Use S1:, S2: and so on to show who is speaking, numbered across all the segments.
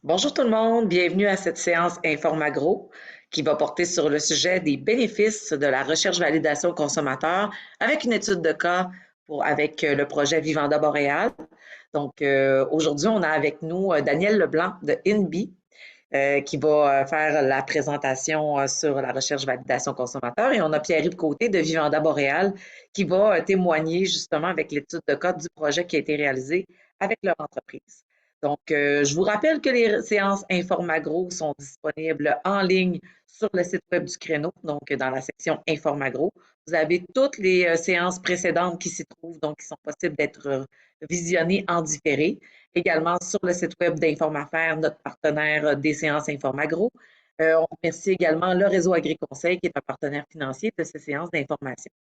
S1: Bonjour tout le monde, bienvenue à cette séance Informagro qui va porter sur le sujet des bénéfices de la recherche-validation consommateur avec une étude de cas avec le projet Vivanda Boréal. Donc, aujourd'hui, on a avec nous Daniel Leblanc de INBI qui va faire la présentation sur la recherche-validation consommateur et on a Pierre-Yves Côté de Vivanda Boréal qui va témoigner justement avec l'étude de cas du projet qui a été réalisé avec leur entreprise. Donc, je vous rappelle que les séances Informagro sont disponibles en ligne sur le site web du créneau, donc dans la section Informagro. Vous avez toutes les séances précédentes qui s'y trouvent, donc qui sont possibles d'être visionnées en différé. Également sur le site web d'Informaffaires, notre partenaire des séances Informagro. On remercie également le réseau AgriConseil, qui est un partenaire financier de ces séances d'information.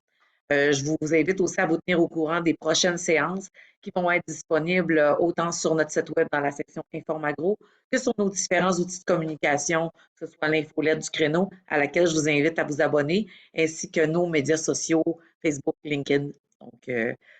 S1: Je vous invite aussi à vous tenir au courant des prochaines séances qui vont être disponibles autant sur notre site web dans la section Informagro que sur nos différents outils de communication, que ce soit l'infolette du créneau à laquelle je vous invite à vous abonner, ainsi que nos médias sociaux, Facebook, LinkedIn. Donc,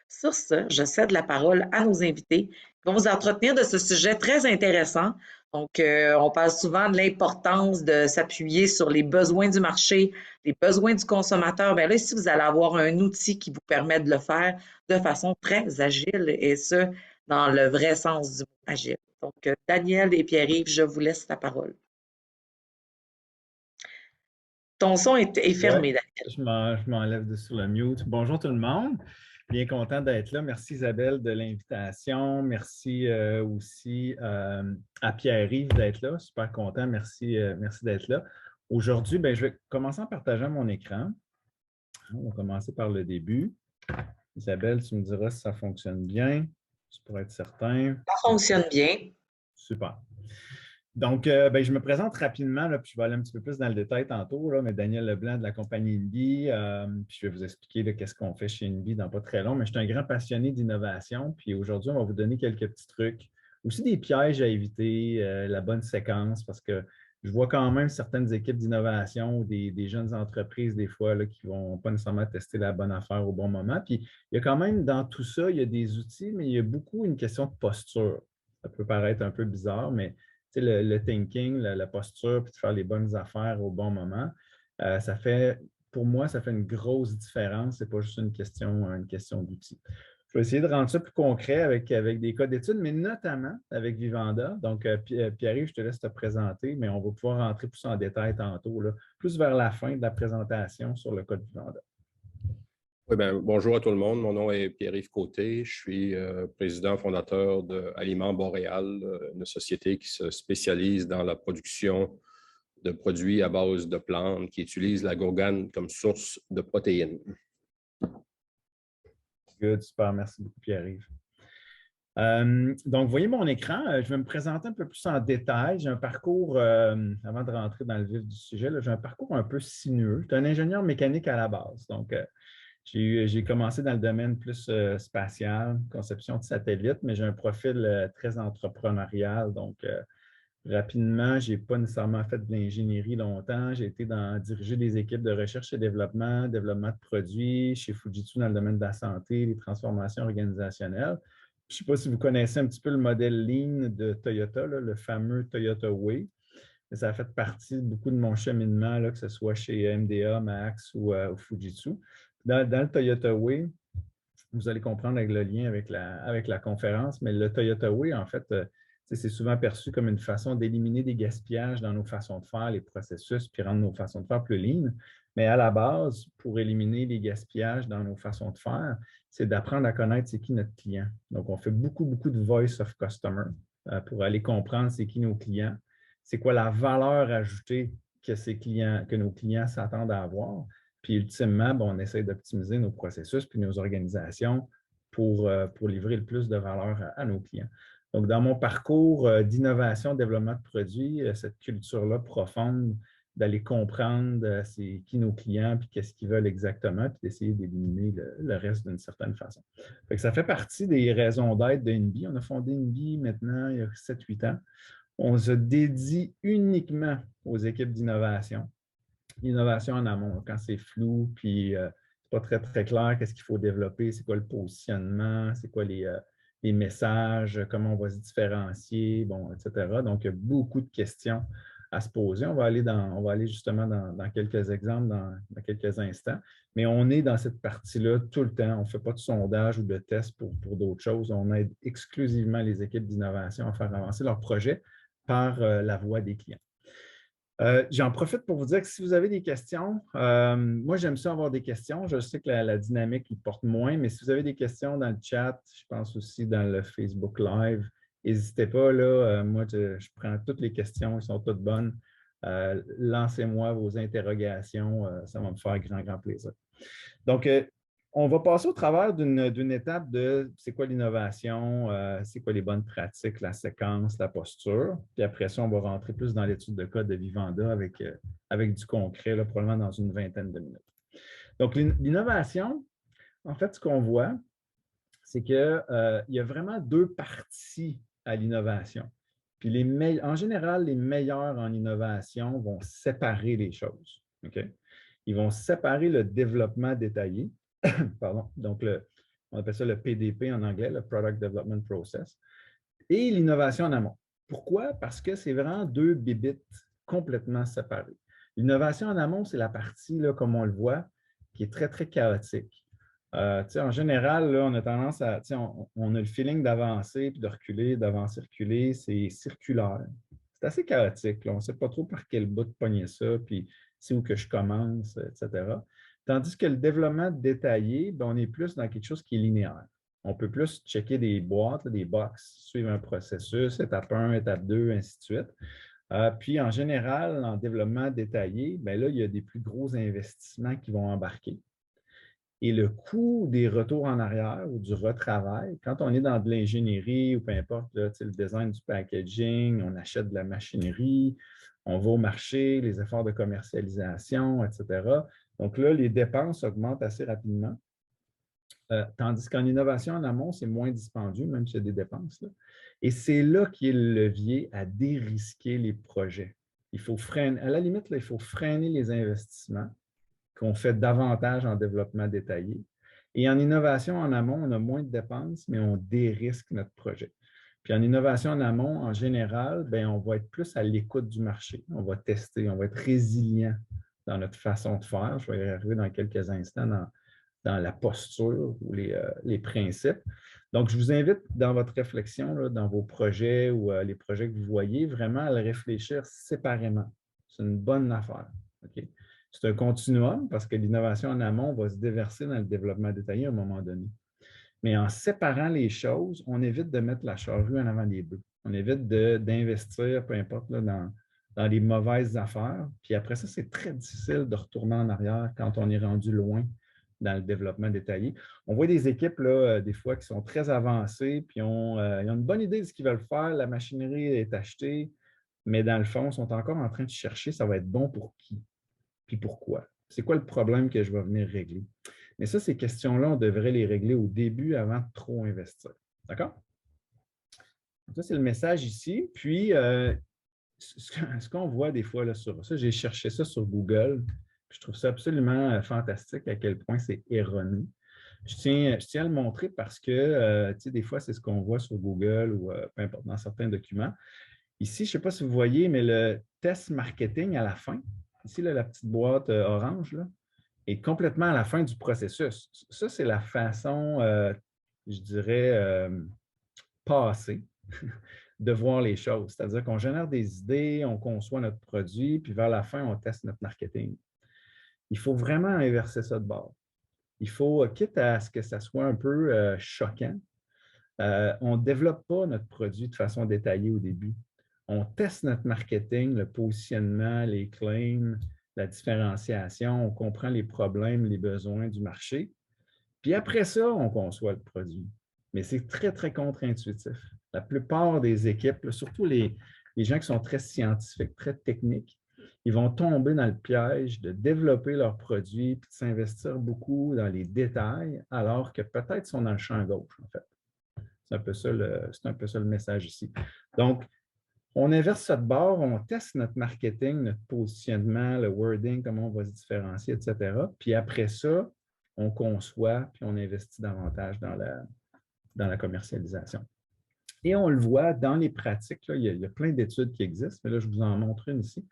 S1: sur ce, je cède la parole à nos invités qui vont vous entretenir de ce sujet très intéressant. Donc, on parle souvent de l'importance de s'appuyer sur les besoins du marché, les besoins du consommateur. Bien là, ici, vous allez avoir un outil qui vous permet de le faire de façon très agile et ce, dans le vrai sens du mot agile. Donc, Daniel et Pierre-Yves, je vous laisse la parole. Ton son est
S2: Ouais,
S1: fermé, Daniel.
S2: je m'enlève de sur le mute. Bonjour tout le monde. Bien content d'être là. Merci Isabelle de l'invitation. Merci aussi à Pierre-Yves d'être là. Super content. Merci d'être là. Aujourd'hui, ben, je vais commencer en partageant mon écran. On va commencer par le début. Isabelle, tu me diras si ça fonctionne bien. C'est pour être certain.
S1: Ça fonctionne bien.
S2: Super. Donc, ben, je me présente rapidement, là, puis je vais aller un petit peu plus dans le détail tantôt, là, mais Daniel Leblanc de la compagnie INBI, puis je vais vous expliquer qu'est-ce qu'on fait chez INBI dans pas très long, mais je suis un grand passionné d'innovation, puis aujourd'hui, on va vous donner quelques petits trucs, aussi des pièges à éviter, la bonne séquence, parce que je vois quand même certaines équipes d'innovation ou des jeunes entreprises, des fois, là, qui ne vont pas nécessairement tester la bonne affaire au bon moment. Puis, il y a quand même, dans tout ça, il y a des outils, mais il y a beaucoup une question de posture. Ça peut paraître un peu bizarre, mais le thinking, la posture, puis de faire les bonnes affaires au bon moment, ça fait, pour moi, ça fait une grosse différence. Ce n'est pas juste une question d'outils. Je vais essayer de rendre ça plus concret avec des cas d'études, mais notamment avec Vivanda. Donc, Pierre-Yves, je te laisse te présenter, mais on va pouvoir rentrer plus en détail tantôt, là, plus vers la fin de la présentation sur le cas de Vivanda.
S3: Oui, bien, bonjour à tout le monde. Mon nom est Pierre-Yves Côté. Je suis président fondateur de Aliments Boréal, une société qui se spécialise dans la production de produits à base de plantes qui utilisent la gourgane comme source de protéines.
S2: Good, super. Merci beaucoup, Pierre-Yves. Donc, vous voyez mon écran. Je vais me présenter un peu plus en détail. J'ai un parcours, avant de rentrer dans le vif du sujet, j'ai un parcours un peu sinueux. Je suis un ingénieur mécanique à la base. Donc, j'ai commencé dans le domaine plus spatial, conception de satellites, mais j'ai un profil très entrepreneurial. Donc, rapidement, je n'ai pas nécessairement fait de l'ingénierie longtemps. J'ai été diriger des équipes de recherche et développement de produits chez Fujitsu dans le domaine de la santé, des transformations organisationnelles. Je ne sais pas si vous connaissez un petit peu le modèle Lean de Toyota, là, le fameux Toyota Way. Ça a fait partie de beaucoup de mon cheminement, là, que ce soit chez MDA, Max ou Fujitsu. Dans le Toyota Way, vous allez comprendre avec le lien avec la conférence, mais le Toyota Way, en fait, c'est souvent perçu comme une façon d'éliminer des gaspillages dans nos façons de faire, les processus, puis rendre nos façons de faire plus lean. Mais à la base, pour éliminer les gaspillages dans nos façons de faire, c'est d'apprendre à connaître c'est qui notre client. Donc, on fait beaucoup, beaucoup de voice of customer pour aller comprendre c'est qui nos clients, c'est quoi la valeur ajoutée que nos clients s'attendent à avoir. Puis ultimement, on essaie d'optimiser nos processus puis nos organisations pour livrer le plus de valeur à nos clients. Donc, dans mon parcours d'innovation, développement de produits, cette culture-là profonde d'aller comprendre c'est qui nos clients, puis qu'est-ce qu'ils veulent exactement, puis d'essayer d'éliminer le reste d'une certaine façon. Ça fait partie des raisons d'être de INBI. On a fondé INBI maintenant il y a 7-8 ans. On se dédie uniquement aux équipes d'innovation. L'innovation en amont, quand c'est flou, puis c'est pas très, très clair qu'est-ce qu'il faut développer, c'est quoi le positionnement, c'est quoi les messages, comment on va se différencier, bon, etc. Donc, il y a beaucoup de questions à se poser. On va aller justement dans quelques exemples dans quelques instants, mais on est dans cette partie-là tout le temps. On ne fait pas de sondage ou de test pour d'autres choses. On aide exclusivement les équipes d'innovation à faire avancer leurs projets par la voix des clients. J'en profite pour vous dire que si vous avez des questions, moi j'aime ça avoir des questions. Je sais que la dynamique il porte moins, mais si vous avez des questions dans le chat, je pense aussi dans le Facebook Live, n'hésitez pas. Là, moi, je prends toutes les questions, elles sont toutes bonnes. Lancez-moi vos interrogations, ça va me faire grand plaisir. Donc, on va passer au travers d'une étape de c'est quoi l'innovation, c'est quoi les bonnes pratiques, la séquence, la posture. Puis après ça, on va rentrer plus dans l'étude de cas de Vivanda avec du concret, là, probablement dans une vingtaine de minutes. Donc, l'innovation, en fait, ce qu'on voit, c'est qu'il y a vraiment deux parties à l'innovation. Puis en général, les meilleurs en innovation vont séparer les choses. Okay? Ils vont séparer le développement détaillé, pardon, donc on appelle ça le PDP en anglais, le Product Development Process, et l'innovation en amont. Pourquoi? Parce que c'est vraiment deux bibittes complètement séparées. L'innovation en amont, c'est la partie, là, comme on le voit, qui est très, très chaotique. En général, là, on a tendance à, on a le feeling d'avancer, puis de reculer, d'avancer, reculer, c'est circulaire. C'est assez chaotique. Là. On ne sait pas trop par quel bout de pogner ça, puis c'est où que je commence, etc. Tandis que le développement détaillé, bien, on est plus dans quelque chose qui est linéaire. On peut plus checker des boîtes, des box, suivre un processus, étape 1, étape 2, ainsi de suite. Puis, en général, en développement détaillé, bien là, il y a des plus gros investissements qui vont embarquer. Et le coût des retours en arrière ou du retravail, quand on est dans de l'ingénierie ou peu importe, là, le design du packaging, on achète de la machinerie, on va au marché, les efforts de commercialisation, etc. Donc là, les dépenses augmentent assez rapidement. Tandis qu'en innovation en amont, c'est moins dispendieux, même s'il y a des dépenses. Là. Et c'est là qu'il y a le levier à dérisquer les projets. Il faut freiner, à la limite, là, il faut freiner les investissements qu'on fait davantage en développement détaillé. Et en innovation en amont, on a moins de dépenses, mais on dérisque notre projet. Puis en innovation en amont, en général, bien, on va être plus à l'écoute du marché. On va tester, on va être résilient dans notre façon de faire. Je vais y arriver dans quelques instants dans la posture ou les principes. Donc, je vous invite dans votre réflexion, là, dans vos projets ou les projets que vous voyez, vraiment à le réfléchir séparément. C'est une bonne affaire. Okay? C'est un continuum parce que l'innovation en amont va se déverser dans le développement détaillé à un moment donné. Mais en séparant les choses, on évite de mettre la charrue en avant des bœufs. On évite d'investir, peu importe, là, dans les mauvaises affaires. Puis après ça, c'est très difficile de retourner en arrière quand on est rendu loin dans le développement détaillé. On voit des équipes, là, des fois, qui sont très avancées, puis ils ont une bonne idée de ce qu'ils veulent faire. La machinerie est achetée, mais dans le fond, ils sont encore en train de chercher ça va être bon pour qui, puis pourquoi. C'est quoi le problème que je vais venir régler? Mais ça, ces questions-là, on devrait les régler au début avant de trop investir. D'accord? Ça, c'est le message ici. Puis, ce qu'on voit des fois là, sur ça, j'ai cherché ça sur Google. Je trouve ça absolument fantastique à quel point c'est erroné. Je tiens à le montrer parce que, des fois, c'est ce qu'on voit sur Google ou peu importe, dans certains documents. Ici, je ne sais pas si vous voyez, mais le test marketing à la fin, ici, là, la petite boîte orange, là, est complètement à la fin du processus. Ça, c'est la façon, je dirais, passée de voir les choses. C'est-à-dire qu'on génère des idées, on conçoit notre produit, puis vers la fin, on teste notre marketing. Il faut vraiment inverser ça de bord. Il faut, quitte à ce que ça soit un peu choquant, on ne développe pas notre produit de façon détaillée au début. On teste notre marketing, le positionnement, les claims, la différenciation, on comprend les problèmes, les besoins du marché. Puis après ça, on conçoit le produit. Mais c'est très, très contre-intuitif. La plupart des équipes, surtout les gens qui sont très scientifiques, très techniques, ils vont tomber dans le piège de développer leur produit et de s'investir beaucoup dans les détails, alors que peut-être ils sont dans le champ gauche, en fait. C'est un peu ça le message ici. Donc, on inverse ça de bord, on teste notre marketing, notre positionnement, le wording, comment on va se différencier, etc. Puis après ça, on conçoit, puis on investit davantage dans la commercialisation. Et on le voit dans les pratiques, là, il y a plein d'études qui existent, mais là, je vous en montre une ici.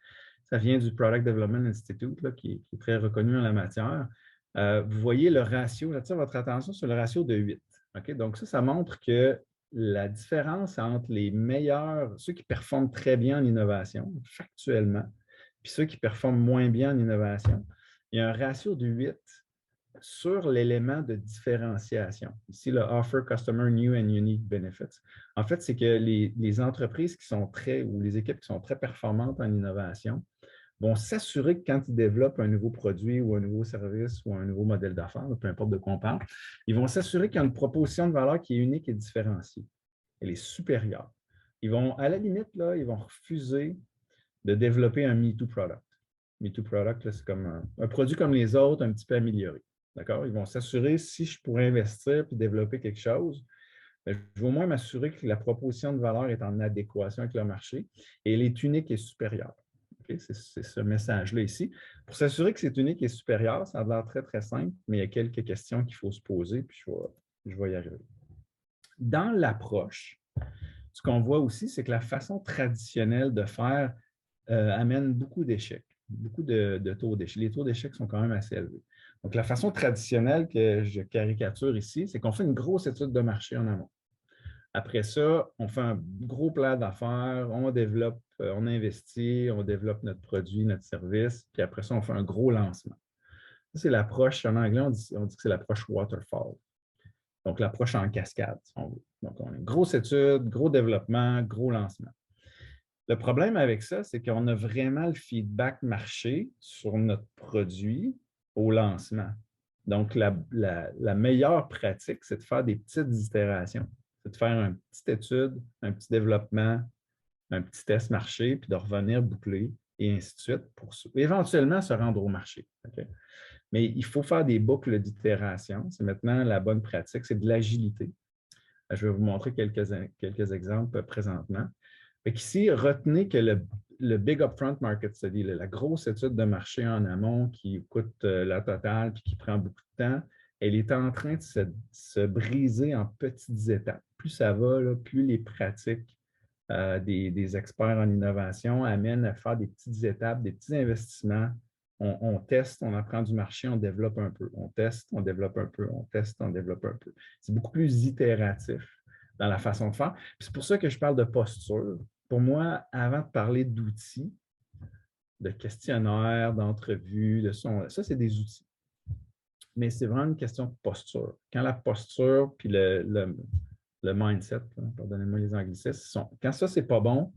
S2: Ça vient du Product Development Institute, là, qui est très reconnu en la matière. Vous voyez le ratio, j'attire votre attention sur le ratio de 8. Okay? Donc, ça montre que la différence entre les meilleurs, ceux qui performent très bien en innovation, factuellement, puis ceux qui performent moins bien en innovation, il y a un ratio de 8 sur l'élément de différenciation. Ici, le Offer Customer New and Unique Benefits. En fait, c'est que les entreprises qui sont ou les équipes qui sont très performantes en innovation vont s'assurer que quand ils développent un nouveau produit ou un nouveau service ou un nouveau modèle d'affaires, peu importe de quoi on parle, ils vont s'assurer qu'il y a une proposition de valeur qui est unique et différenciée. Elle est supérieure. Ils vont, à la limite, là, ils vont refuser de développer un MeToo product. MeToo product, c'est comme un produit comme les autres, un petit peu amélioré. D'accord? Ils vont s'assurer, si je pourrais investir et développer quelque chose, je vais au moins m'assurer que la proposition de valeur est en adéquation avec le marché et elle est unique et supérieure. Okay? C'est ce message-là ici. Pour s'assurer que c'est unique et supérieur, ça a l'air très, très simple, mais il y a quelques questions qu'il faut se poser, puis je vais y arriver. Dans l'approche, ce qu'on voit aussi, c'est que la façon traditionnelle de faire amène beaucoup d'échecs, beaucoup de taux d'échec. Les taux d'échec sont quand même assez élevés. Donc, la façon traditionnelle que je caricature ici, c'est qu'on fait une grosse étude de marché en amont. Après ça, on fait un gros plan d'affaires, on développe, on investit, on développe notre produit, notre service, puis après ça, on fait un gros lancement. Ça, c'est l'approche, en anglais, on dit que c'est l'approche waterfall. Donc, l'approche en cascade, si on veut. Donc, on a une grosse étude, gros développement, gros lancement. Le problème avec ça, c'est qu'on a vraiment le feedback marché sur notre produit au lancement. Donc, la meilleure pratique, c'est de faire des petites itérations. C'est de faire une petite étude, un petit développement, un petit test marché, puis de revenir boucler, et ainsi de suite, pour éventuellement se rendre au marché. Okay? Mais il faut faire des boucles d'itération. C'est maintenant la bonne pratique, c'est de l'agilité. Je vais vous montrer quelques exemples présentement. Ici, retenez que le Big Upfront Market Study, la grosse étude de marché en amont qui coûte la totale et qui prend beaucoup de temps, elle est en train de se briser en petites étapes. Plus ça va, là, plus les pratiques des experts en innovation amènent à faire des petites étapes, des petits investissements. On teste, on apprend du marché, on développe un peu. On teste, on développe un peu. On teste, on développe un peu. C'est beaucoup plus itératif dans la façon de faire. C'est pour ça que je parle de posture. Pour moi, avant de parler d'outils, de questionnaires, d'entrevues, de son, ça, c'est des outils. Mais c'est vraiment une question de posture. Quand la posture puis le mindset, pardonnez-moi les anglicismes, quand ça, c'est pas bon,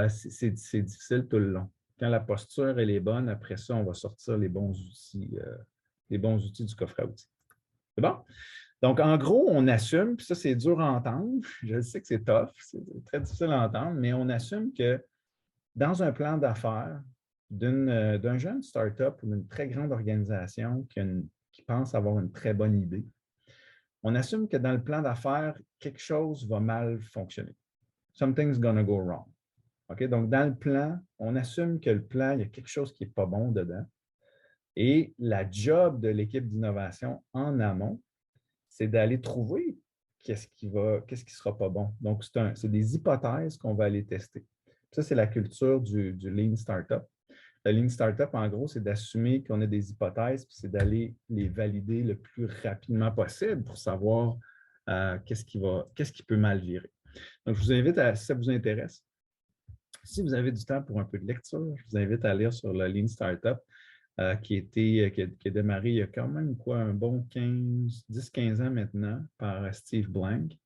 S2: c'est difficile tout le long. Quand la posture, elle est bonne, après ça, on va sortir les bons outils du coffre à outils. C'est bon? Donc, en gros, on assume, puis ça, c'est dur à entendre, je sais que c'est tough, c'est très difficile à entendre, mais on assume que dans un plan d'affaires d'un jeune start-up ou d'une très grande organisation qui pense avoir une très bonne idée, on assume que dans le plan d'affaires, quelque chose va mal fonctionner. Something's gonna go wrong. Okay? Donc, dans le plan, on assume que le plan, il y a quelque chose qui n'est pas bon dedans. Et la job de l'équipe d'innovation en amont, c'est d'aller trouver qu'est-ce qui ne sera pas bon. Donc, c'est des hypothèses qu'on va aller tester. Ça, c'est la culture du Lean Startup. Le Lean Startup, en gros, c'est d'assumer qu'on a des hypothèses, puis c'est d'aller les valider le plus rapidement possible pour savoir qu'est-ce qui peut mal virer. Donc, je vous invite, si ça vous intéresse, si vous avez du temps pour un peu de lecture, je vous invite à lire sur le Lean Startup. Qui a démarré il y a quand même un bon 10-15 ans maintenant par Steve Blank.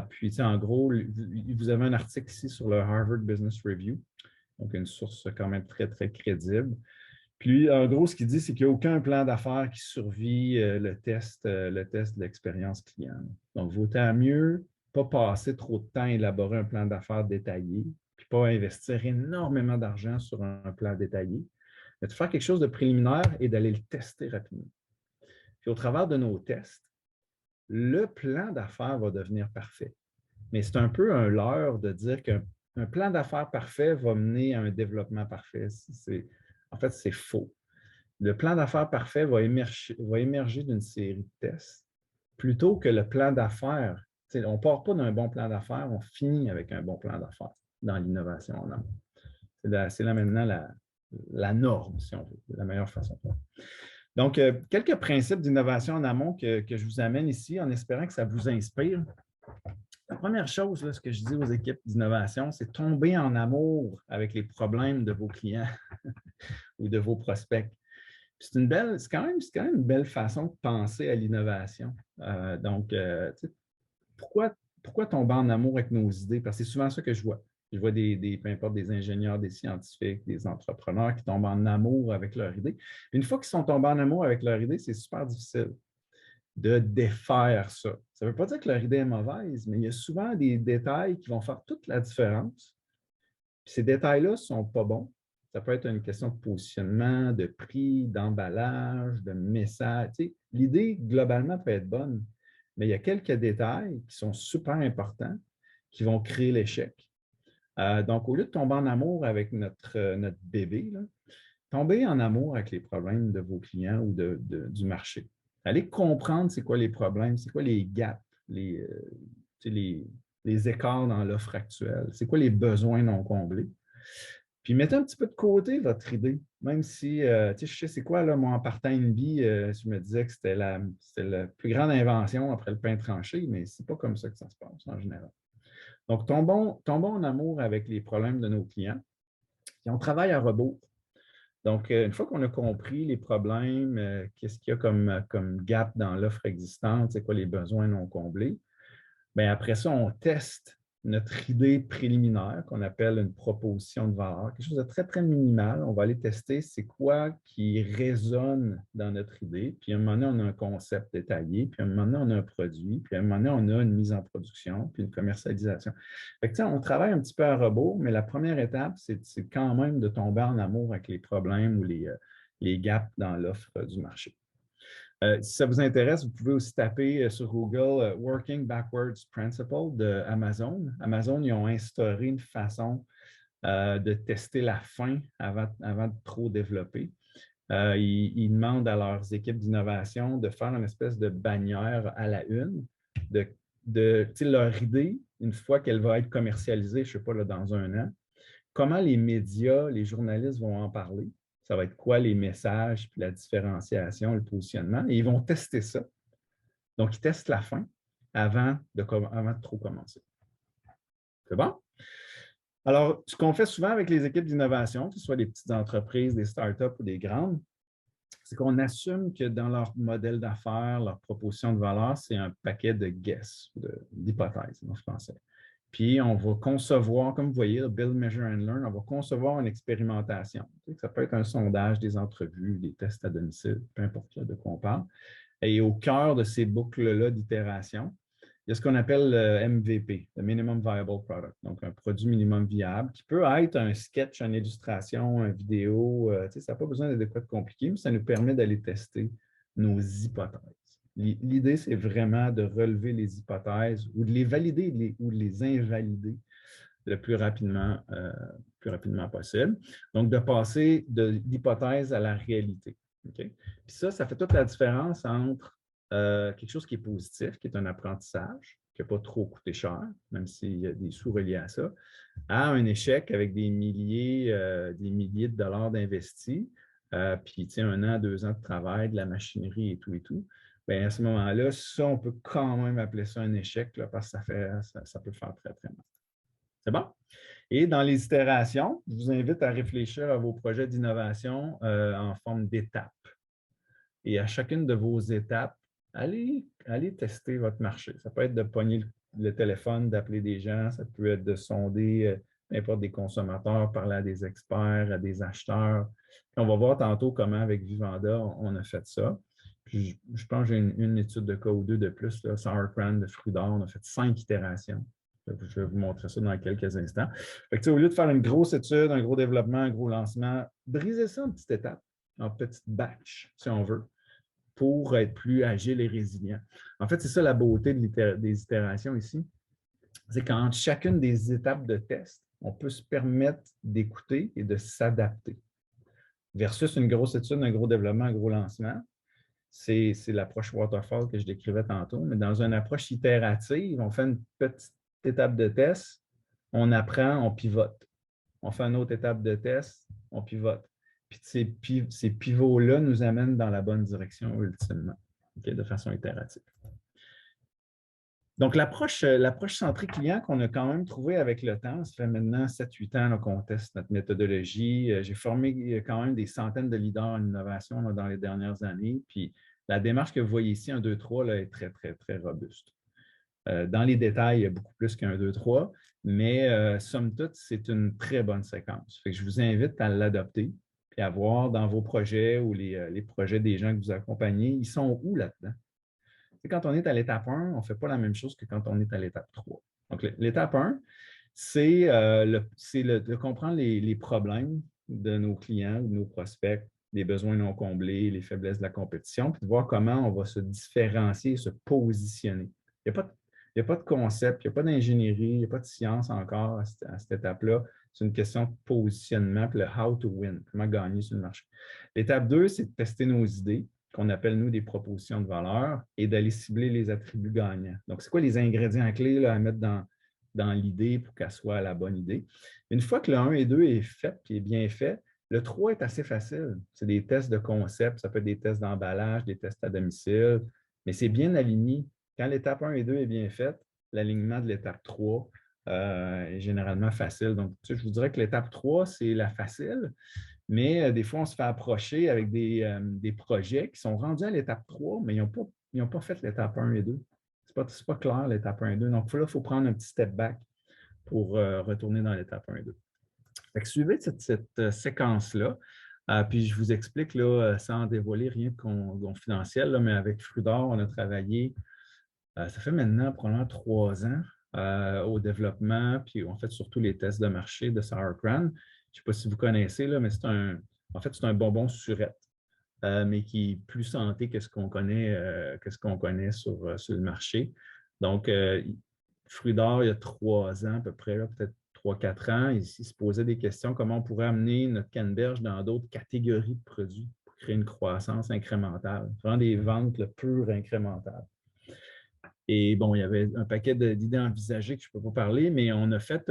S2: Puis, en gros, vous avez un article ici sur le Harvard Business Review, donc une source quand même très, très crédible. Puis, en gros, ce qu'il dit, c'est qu'il n'y a aucun plan d'affaires qui survit le test de l'expérience client. Donc, vaut mieux pas passer trop de temps à élaborer un plan d'affaires détaillé, puis pas investir énormément d'argent sur un plan détaillé, mais de faire quelque chose de préliminaire et d'aller le tester rapidement. Puis au travers de nos tests, le plan d'affaires va devenir parfait. Mais c'est un peu un leurre de dire qu'un plan d'affaires parfait va mener à un développement parfait. En fait, c'est faux. Le plan d'affaires parfait va émerger d'une série de tests. plutôt que le plan d'affaires. On ne part pas d'un bon plan d'affaires, on finit avec un bon plan d'affaires dans l'innovation en amont. C'est là maintenant la norme, si on veut, la meilleure façon de faire. Donc, quelques principes d'innovation en amont que je vous amène ici en espérant que ça vous inspire. La première chose, là, ce que je dis aux équipes d'innovation, c'est tomber en amour avec les problèmes de vos clients ou de vos prospects. C'est quand même une belle façon de penser à l'innovation. Pourquoi tomber en amour avec nos idées? Parce que c'est souvent ça que je vois. Je vois peu importe des ingénieurs, des scientifiques, des entrepreneurs qui tombent en amour avec leur idée. Une fois qu'ils sont tombés en amour avec leur idée, c'est super difficile de défaire ça. Ça ne veut pas dire que leur idée est mauvaise, mais il y a souvent des détails qui vont faire toute la différence. Puis ces détails-là ne sont pas bons. Ça peut être une question de positionnement, de prix, d'emballage, de message. Tu sais, l'idée, globalement, peut être bonne, mais il y a quelques détails qui sont super importants qui vont créer l'échec. Donc, au lieu de tomber en amour avec notre bébé, là, tombez en amour avec les problèmes de vos clients ou du marché. Allez comprendre c'est quoi les problèmes, c'est quoi les gaps, les écarts dans l'offre actuelle, c'est quoi les besoins non comblés. Puis mettez un petit peu de côté votre idée, même si, je sais c'est quoi, là, moi, en partant NB, je me disais que c'était la plus grande invention après le pain tranché, mais ce n'est pas comme ça que ça se passe en général. Donc, tombons en amour avec les problèmes de nos clients. Et on travaille à rebours. Donc, une fois qu'on a compris les problèmes, qu'est-ce qu'il y a comme gap dans l'offre existante, c'est quoi les besoins non comblés, bien, après ça, on teste notre idée préliminaire qu'on appelle une proposition de valeur, quelque chose de très, très minimal. On va aller tester c'est quoi qui résonne dans notre idée. Puis à un moment donné, on a un concept détaillé, puis à un moment donné, on a un produit, puis à un moment donné, on a une mise en production, puis une commercialisation. Fait que, on travaille un petit peu à rebours, mais la première étape, c'est quand même de tomber en amour avec les problèmes ou les gaps dans l'offre du marché. Si ça vous intéresse, vous pouvez aussi taper sur Google Working Backwards Principle de Amazon. Amazon, ils ont instauré une façon de tester la fin avant de trop développer. Ils demandent à leurs équipes d'innovation de faire une espèce de bannière à la une de leur idée, une fois qu'elle va être commercialisée, je ne sais pas, là, dans 1 an, comment les médias, les journalistes vont en parler. Ça va être quoi les messages, puis la différenciation, le positionnement. Et ils vont tester ça. Donc, ils testent la fin avant de trop commencer. C'est bon? Alors, ce qu'on fait souvent avec les équipes d'innovation, que ce soit des petites entreprises, des startups ou des grandes, c'est qu'on assume que dans leur modèle d'affaires, leur proposition de valeur, c'est un paquet de guess, d'hypothèses en français. Puis, on va concevoir, comme vous voyez, Build, Measure and Learn, on va concevoir une expérimentation. Ça peut être un sondage, des entrevues, des tests à domicile, peu importe de quoi on parle. Et au cœur de ces boucles-là d'itération, il y a ce qu'on appelle le MVP, le Minimum Viable Product, donc un produit minimum viable, qui peut être un sketch, une illustration, une vidéo. Ça n'a pas besoin d'être de quoi de compliqué, mais ça nous permet d'aller tester nos hypothèses. L'idée, c'est vraiment de relever les hypothèses ou de les valider ou de les invalider le plus rapidement possible. Donc, de passer de l'hypothèse à la réalité. Okay? Puis ça fait toute la différence entre quelque chose qui est positif, qui est un apprentissage, qui n'a pas trop coûté cher, même s'il y a des sous reliés à ça, à un échec avec des milliers de dollars d'investis, puis 1 an, 2 ans de travail, de la machinerie et tout et tout. Bien, à ce moment-là, ça, on peut quand même appeler ça un échec là, parce que ça peut faire très, très mal. C'est bon? Et dans les itérations, je vous invite à réfléchir à vos projets d'innovation en forme d'étapes. Et à chacune de vos étapes, allez tester votre marché. Ça peut être de pogner le téléphone, d'appeler des gens, ça peut être de sonder n'importe des consommateurs, parler à des experts, à des acheteurs. Puis on va voir tantôt comment, avec Vivanda, on a fait ça. Puis je pense que j'ai une étude de cas ou 2 de plus, là, Sauerkraut de fruits d'or, on a fait 5 itérations. Je vais vous montrer ça dans quelques instants. Fait que, au lieu de faire une grosse étude, un gros développement, un gros lancement, brisez ça en petites étapes, en petites batches, si on veut, pour être plus agile et résilient. En fait, c'est ça la beauté des itérations ici. C'est qu'entre chacune des étapes de test, on peut se permettre d'écouter et de s'adapter. Versus une grosse étude, un gros développement, un gros lancement, c'est l'approche waterfall que je décrivais tantôt, mais dans une approche itérative, on fait une petite étape de test, on apprend, on pivote. On fait une autre étape de test, on pivote. Puis ces pivots-là nous amènent dans la bonne direction ultimement, de façon itérative. Donc, l'approche centrée client qu'on a quand même trouvée avec le temps, ça fait maintenant 7-8 ans qu'on teste notre méthodologie. J'ai formé quand même des centaines de leaders en innovation dans les dernières années. Puis, la démarche que vous voyez ici, 1, 2, 3, là, est très, très, très robuste. Dans les détails, il y a beaucoup plus qu'un 2, 3, mais somme toute, c'est une très bonne séquence. Fait que je vous invite à l'adopter et à voir dans vos projets ou les projets des gens que vous accompagnez, ils sont où là-dedans? Quand on est à l'étape 1, on ne fait pas la même chose que quand on est à l'étape 3. Donc, l'étape 1, c'est de comprendre les problèmes de nos clients ou de nos prospects, les besoins non comblés, les faiblesses de la compétition, puis de voir comment on va se différencier, se positionner. Il n'y a pas de concept, il n'y a pas d'ingénierie, il n'y a pas de science encore à cette étape-là. C'est une question de positionnement, puis le how to win, comment gagner sur le marché. L'étape 2, c'est de tester nos idées, qu'on appelle, nous, des propositions de valeur, et d'aller cibler les attributs gagnants. Donc, c'est quoi les ingrédients clés là, à mettre dans l'idée pour qu'elle soit la bonne idée? Une fois que le 1 et 2 est fait, puis est bien fait, le 3 est assez facile. C'est des tests de concept, ça peut être des tests d'emballage, des tests à domicile, mais c'est bien aligné. Quand l'étape 1 et 2 est bien faite, l'alignement de l'étape 3 est généralement facile. Donc, je vous dirais que l'étape 3, c'est la facile, mais des fois, on se fait approcher avec des projets qui sont rendus à l'étape 3, mais ils n'ont pas fait l'étape 1 et 2. Ce n'est pas clair, l'étape 1 et 2. Donc, là, il faut prendre un petit step back pour retourner dans l'étape 1 et 2. Fait que suivez cette séquence-là. Puis, je vous explique, là, sans dévoiler rien de confidentiel, là, mais avec Frudor, on a travaillé, ça fait maintenant probablement 3 ans au développement, puis on fait surtout les tests de marché de Sauerkraut. Je ne sais pas si vous connaissez, là, mais c'est un bonbon surette, mais qui est plus santé que ce qu'on connaît, sur le marché. Donc, Fruits d'or, il y a 3 ans à peu près, peut-être 3-4 ans, il se posait des questions, comment on pourrait amener notre canneberge dans d'autres catégories de produits pour créer une croissance incrémentale, vraiment des ventes pures incrémentales. Et bon, il y avait un paquet d'idées envisagées que je ne peux pas parler, mais on a fait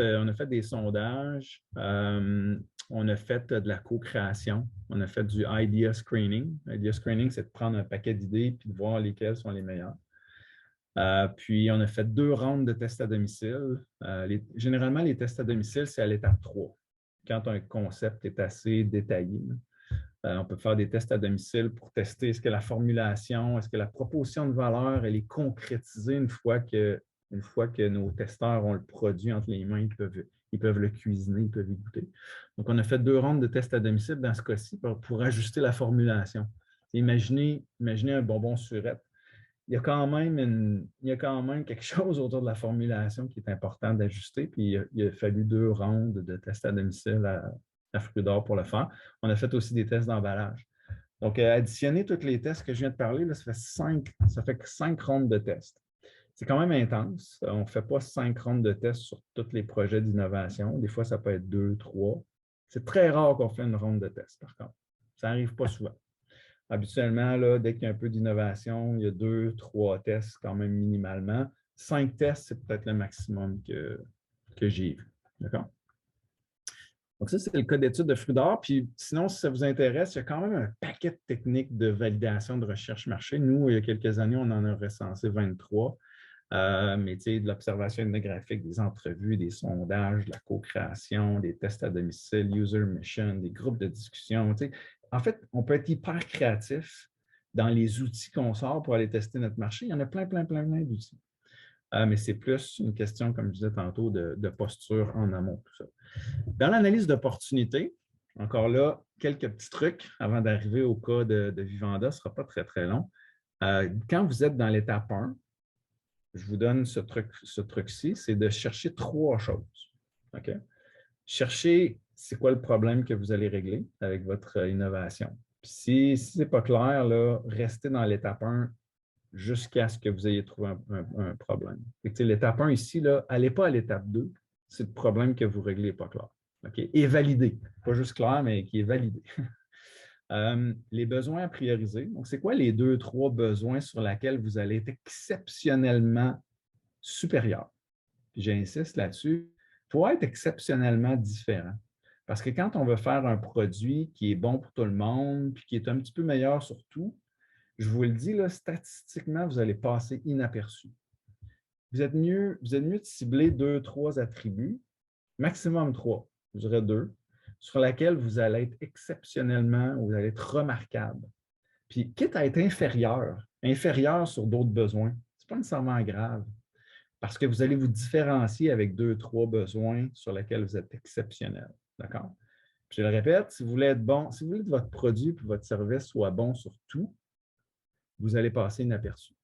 S2: des sondages, on a fait de la co-création, on a fait du idea screening. Idea screening, c'est de prendre un paquet d'idées et de voir lesquelles sont les meilleures. Puis, on a fait 2 rounds de tests à domicile. Généralement, les tests à domicile, c'est à l'étape 3, quand un concept est assez détaillé. On peut faire des tests à domicile pour tester est-ce que la formulation, est-ce que la proposition de valeur, elle est concrétisée une fois que nos testeurs ont le produit entre les mains, ils peuvent le cuisiner, ils peuvent y goûter. Donc, on a fait 2 rondes de tests à domicile dans ce cas-ci pour ajuster la formulation. Imaginez un bonbon surette. Il y a quand même quelque chose autour de la formulation qui est important d'ajuster. Puis, il a fallu 2 rondes de tests à domicile à Fruits d'or pour le faire. On a fait aussi des tests d'emballage. Donc, additionner tous les tests que je viens de parler, là, ça fait 5 rondes de tests. C'est quand même intense. On ne fait pas 5 rondes de tests sur tous les projets d'innovation. Des fois, ça peut être 2, 3. C'est très rare qu'on fait une ronde de tests, par contre. Ça n'arrive pas souvent. Habituellement, là, dès qu'il y a un peu d'innovation, il y a 2, 3 tests quand même minimalement. 5 tests, c'est peut-être le maximum que j'ai vu. D'accord? Donc, ça, c'est le cas d'étude de Fruits d'or. Puis, sinon, si ça vous intéresse, il y a quand même un paquet de techniques de validation de recherche marché. Nous, il y a quelques années, on en a recensé 23. Mais tu sais, de l'observation ethnographique, des entrevues, des sondages, de la co-création, des tests à domicile, user mission, des groupes de discussion. Tu sais. En fait, on peut être hyper créatif dans les outils qu'on sort pour aller tester notre marché. Il y en a plein d'outils. Mais c'est plus une question, comme je disais tantôt, de posture en amont, tout ça. Dans l'analyse d'opportunité, encore là, quelques petits trucs avant d'arriver au cas de Vivanda, ce ne sera pas très, très long. Quand vous êtes dans l'étape 1, je vous donne ce truc-ci, c'est de chercher 3 choses. OK? Cherchez c'est quoi le problème que vous allez régler avec votre innovation. Puis si ce n'est pas clair, là, restez dans l'étape 1 jusqu'à ce que vous ayez trouvé un problème. L'étape 1 ici, n'allez pas à l'étape 2, c'est le problème que vous réglez pas clair. Okay? Et validé. Pas juste clair, mais qui est validé. Les besoins à prioriser. Donc, c'est quoi les 2-3 besoins sur lesquels vous allez être exceptionnellement supérieur? Puis j'insiste là-dessus, il faut être exceptionnellement différent. Parce que quand on veut faire un produit qui est bon pour tout le monde, puis qui est un petit peu meilleur sur tout, je vous le dis, là, statistiquement, vous allez passer inaperçu. Vous êtes mieux de cibler 2-3 attributs, maximum 3, je dirais 2, sur lesquels vous allez être exceptionnellement, vous allez être remarquable. Puis, quitte à être inférieur sur d'autres besoins, ce n'est pas nécessairement grave, parce que vous allez vous différencier avec 2-3 besoins sur lesquels vous êtes exceptionnel. D'accord? Puis je le répète, si vous voulez être bon, si vous voulez que votre produit et votre service soit bon sur tout, vous allez passer inaperçu.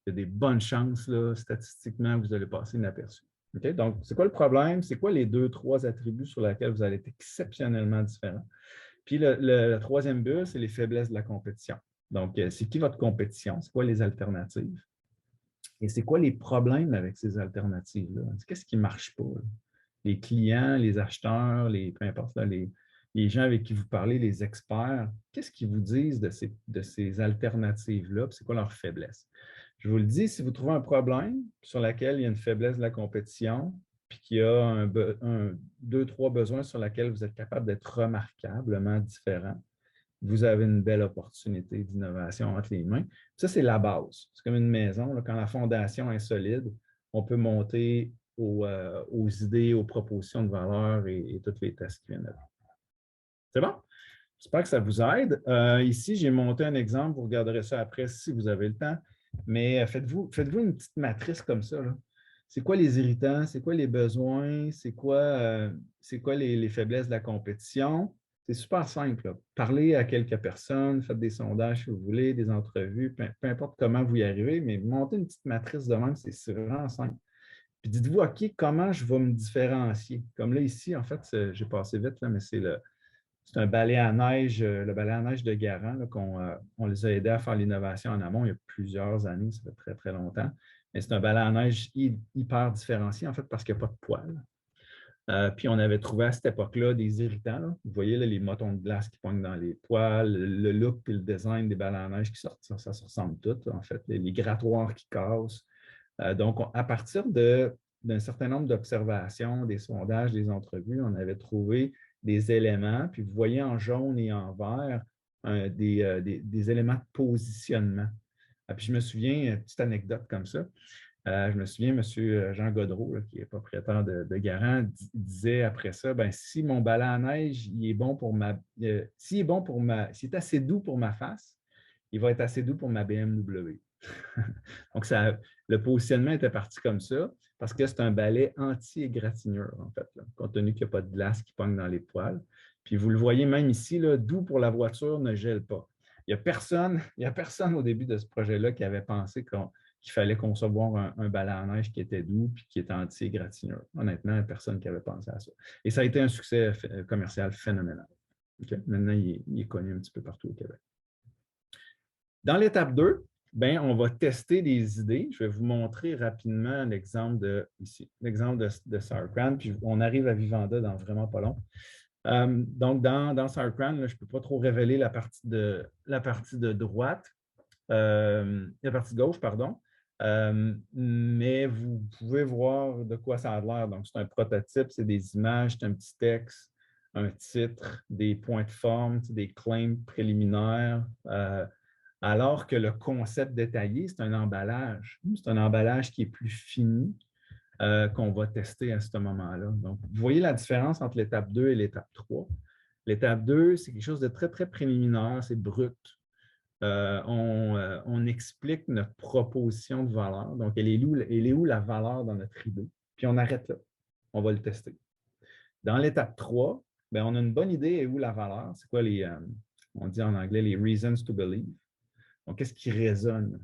S2: Il y a des bonnes chances, là, statistiquement, que vous allez passer inaperçu. Okay? Donc, c'est quoi le problème? C'est quoi les 2-3 attributs sur lesquels vous allez être exceptionnellement différent? Puis le troisième but, c'est les faiblesses de la compétition. Donc, c'est qui votre compétition? C'est quoi les alternatives? Et c'est quoi les problèmes avec ces alternatives-là? Qu'est-ce qui ne marche pas? Là? Les clients, les acheteurs, peu importe, là, les gens avec qui vous parlez, les experts, qu'est-ce qu'ils vous disent de ces alternatives-là? C'est quoi leur faiblesse? Je vous le dis, si vous trouvez un problème sur lequel il y a une faiblesse de la compétition, puis qu'il y a 2-3 besoins sur lesquels vous êtes capable d'être remarquablement différent, vous avez une belle opportunité d'innovation entre les mains. Ça, c'est la base. C'est comme une maison. Là, quand la fondation est solide, on peut monter aux idées, aux propositions de valeur et tous les tests qui viennent avec. C'est bon? J'espère que ça vous aide. Ici, j'ai monté un exemple. Vous regarderez ça après si vous avez le temps. Mais faites-vous une petite matrice comme ça. C'est quoi les irritants? C'est quoi les besoins? C'est quoi les faiblesses de la compétition? C'est super simple. Là. Parlez à quelques personnes, faites des sondages si vous voulez, des entrevues, peu importe comment vous y arrivez, mais montez une petite matrice de même, c'est vraiment simple. Puis dites-vous, OK, comment je vais me différencier? Comme là, ici, en fait, j'ai passé vite, là, mais c'est un balai à neige, le balai à neige de Garant, on les a aidés à faire l'innovation en amont il y a plusieurs années, ça fait très, très longtemps. Mais c'est un balai à neige hyper différencié, en fait, parce qu'il n'y a pas de poils. Puis on avait trouvé à cette époque-là des irritants. Là. Vous voyez là, les motons de glace qui pognent dans les poils, le look et le design des balais à neige qui sortent, ça se ressemble tout, en fait, les grattoirs qui cassent. Donc, à partir d'un certain nombre d'observations, des sondages, des entrevues, on avait trouvé des éléments, puis vous voyez en jaune et en vert des éléments de positionnement. Puis je me souviens, une petite anecdote comme ça, je me souviens, M. Jean Godreau, là, qui est propriétaire de Garant, disait après ça, ben, si mon balai à neige, il est bon pour s'il est assez doux pour ma face, il va être assez doux pour ma BMW. Donc, le positionnement était parti comme ça parce que c'est un balai anti-égratignure, en fait, là, compte tenu qu'il n'y a pas de glace qui pogne dans les poils. Puis vous le voyez même ici, là, doux pour la voiture, ne gèle pas. Il n'y a personne au début de ce projet-là qui avait pensé qu'il fallait concevoir un balai à neige qui était doux et qui était anti-égratignure. Honnêtement, il n'y a personne qui avait pensé à ça. Et ça a été un succès commercial phénoménal. Okay? Maintenant, il est connu un petit peu partout au Québec. Dans l'étape 2, ben, on va tester des idées. Je vais vous montrer rapidement l'exemple de Sauerkraut, puis on arrive à Vivanda dans vraiment pas long. Donc, dans Sauerkraut, je ne peux pas trop révéler la partie de droite, la partie gauche, pardon. Mais vous pouvez voir de quoi ça a l'air. Donc, c'est un prototype, c'est des images, c'est un petit texte, un titre, des points de forme, des claims préliminaires. Alors que le concept détaillé, c'est un emballage. C'est un emballage qui est plus fini qu'on va tester à ce moment-là. Donc, vous voyez la différence entre l'étape 2 et l'étape 3. L'étape 2, c'est quelque chose de très, très préliminaire, c'est brut. On explique notre proposition de valeur. Donc, elle est où la valeur dans notre idée? Puis on arrête là. On va le tester. Dans l'étape 3, bien, on a une bonne idée et où la valeur. C'est quoi on dit en anglais les reasons to believe. Donc, qu'est-ce qui résonne?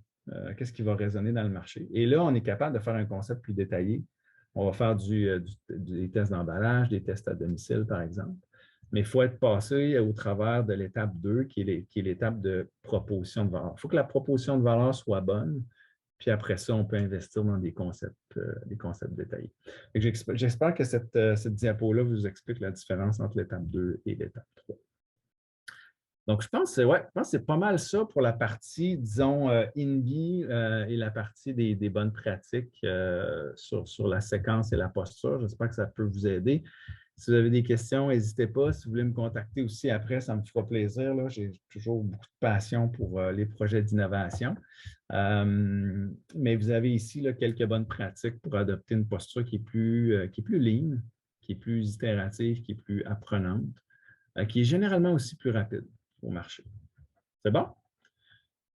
S2: Qu'est-ce qui va résonner dans le marché? Et là, on est capable de faire un concept plus détaillé. On va faire des tests d'emballage, des tests à domicile, par exemple. Mais il faut être passé au travers de l'étape 2, qui est l'étape de proposition de valeur. Il faut que la proposition de valeur soit bonne, puis après ça, on peut investir dans des concepts détaillés. J'espère que cette diapo-là vous explique la différence entre l'étape 2 et l'étape 3. Donc, je pense que c'est pas mal ça pour la partie, disons, INBI et la partie des bonnes pratiques sur la séquence et la posture. J'espère que ça peut vous aider. Si vous avez des questions, n'hésitez pas. Si vous voulez me contacter aussi après, ça me fera plaisir. J'ai toujours beaucoup de passion pour les projets d'innovation. Mais vous avez ici là, quelques bonnes pratiques pour adopter une posture qui est plus lean, qui est plus itérative, qui est plus apprenante, qui est généralement aussi plus rapide au marché. C'est bon?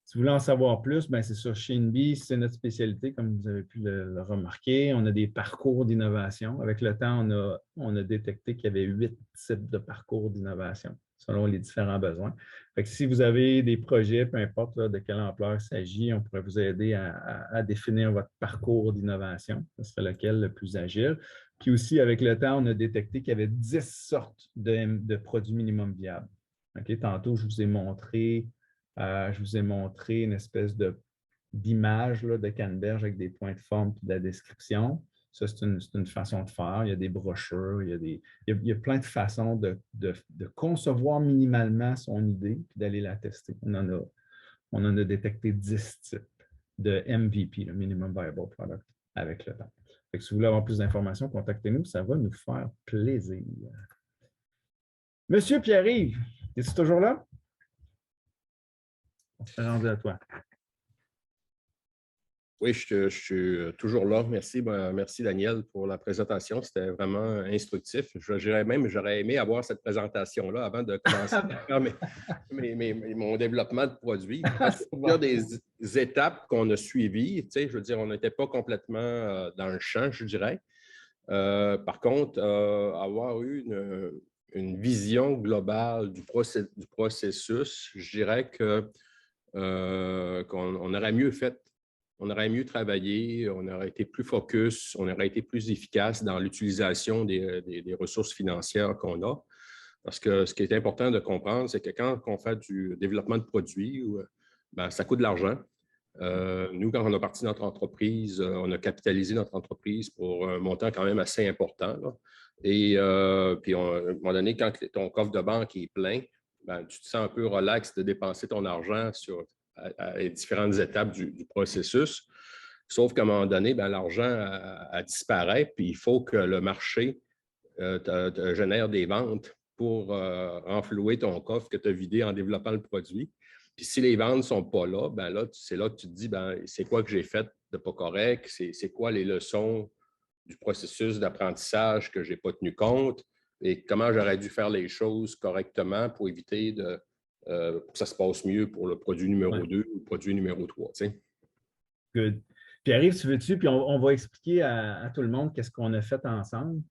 S2: Si vous voulez en savoir plus, ben c'est ça. Chez INBI, c'est notre spécialité, comme vous avez pu le remarquer. On a des parcours d'innovation. Avec le temps, on a détecté qu'il y avait 8 types de parcours d'innovation selon les différents besoins. Fait que si vous avez des projets, peu importe là, de quelle ampleur il s'agit, on pourrait vous aider à définir votre parcours d'innovation. Ce serait lequel le plus agile. Puis aussi, avec le temps, on a détecté qu'il y avait 10 sortes de produits minimum viables. Okay? Tantôt, je vous ai montré une espèce d'image de canneberge avec des points de forme et de la description. Ça, c'est une façon de faire. Il y a des brochures, il y a plein de façons de concevoir minimalement son idée et d'aller la tester. On en a détecté 10 types de MVP, le Minimum Viable Product, avec le temps. Fait que si vous voulez avoir plus d'informations, contactez-nous, ça va nous faire plaisir. Monsieur Pierre-Yves, es-tu toujours là? On s'est rendu à toi.
S3: Oui, je suis toujours là. Merci, merci Daniel pour la présentation. C'était vraiment instructif. J'aurais aimé avoir cette présentation-là avant de commencer à faire mon développement de produit. Il y a des étapes qu'on a suivies. Tu sais, je veux dire, on n'était pas complètement dans le champ, je dirais. Par contre, avoir eu une vision globale du processus, je dirais qu'on aurait mieux fait. On aurait mieux travaillé, on aurait été plus focus, on aurait été plus efficace dans l'utilisation des ressources financières qu'on a. Parce que ce qui est important de comprendre, c'est que quand on fait du développement de produits, ben, ça coûte de l'argent. Nous, quand on a parti notre entreprise, on a capitalisé notre entreprise pour un montant quand même assez important. Là. Et puis, à un moment donné, quand ton coffre de banque est plein, ben, tu te sens un peu relax de dépenser ton argent à différentes étapes du processus. Sauf qu'à un moment donné, ben, l'argent disparaît, puis il faut que le marché te génère des ventes pour renflouer ton coffre que tu as vidé en développant le produit. Puis si les ventes ne sont pas là, ben là, c'est là que tu te dis, ben, c'est quoi que j'ai fait de pas correct? C'est quoi les leçons du processus d'apprentissage que je n'ai pas tenu compte? Et comment j'aurais dû faire les choses correctement pour éviter que ça se passe mieux pour le produit numéro 2 ou le produit numéro 3. Tu sais.
S2: Good. Pierre-Yves, tu veux-tu? Puis on va expliquer à tout le monde qu'est-ce qu'on a fait ensemble.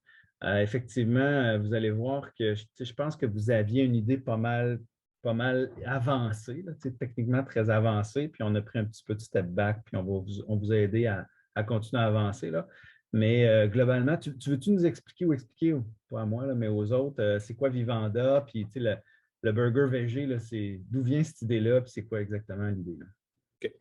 S2: Effectivement, vous allez voir que je pense que vous aviez une idée pas mal avancée, là, techniquement très avancée, puis on a pris un petit peu de step back, puis on vous a aidé à continuer à avancer. Là. Mais globalement, tu veux-tu nous expliquer pas à moi, là, mais aux autres, c'est quoi Vivanda, puis le burger VG, d'où vient cette idée-là, puis c'est quoi exactement l'idée?
S3: Okay.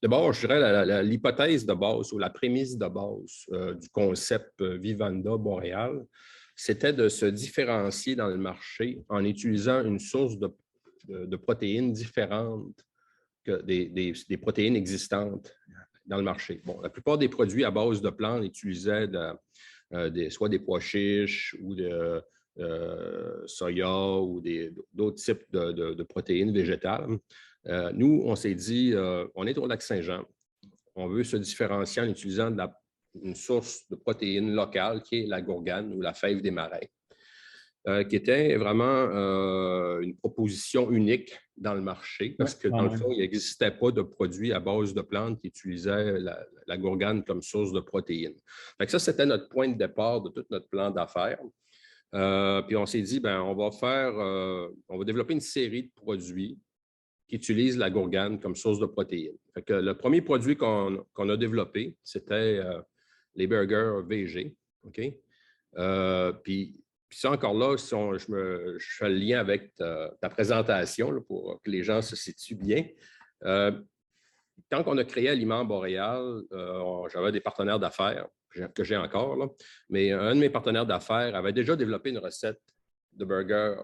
S3: D'abord, je dirais l'hypothèse de base ou la prémisse de base du concept Vivanda Boréal, c'était de se différencier dans le marché en utilisant une source de protéines différentes que des protéines existantes dans le marché. Bon, la plupart des produits à base de plantes utilisaient soit des pois chiches ou de soya ou d'autres types de protéines végétales. Nous, on s'est dit, on est au Lac-Saint-Jean. On veut se différencier en utilisant une source de protéines locale qui est la gourgane ou la fève des marais, qui était vraiment une proposition unique dans le marché parce que, dans le fond, il n'existait pas de produits à base de plantes qui utilisaient la gourgane comme source de protéines. Fait que ça, c'était notre point de départ de tout notre plan d'affaires. Puis on s'est dit, ben, on va développer une série de produits qui utilisent la gourgane comme source de protéines. Fait que le premier produit qu'on a développé, c'était les burgers VG. Okay? Puis ça, encore là, je fais le lien avec ta présentation là, pour que les gens se situent bien. Quand on a créé Aliments Boréal, j'avais des partenaires d'affaires que j'ai encore, là, mais un de mes partenaires d'affaires avait déjà développé une recette de burger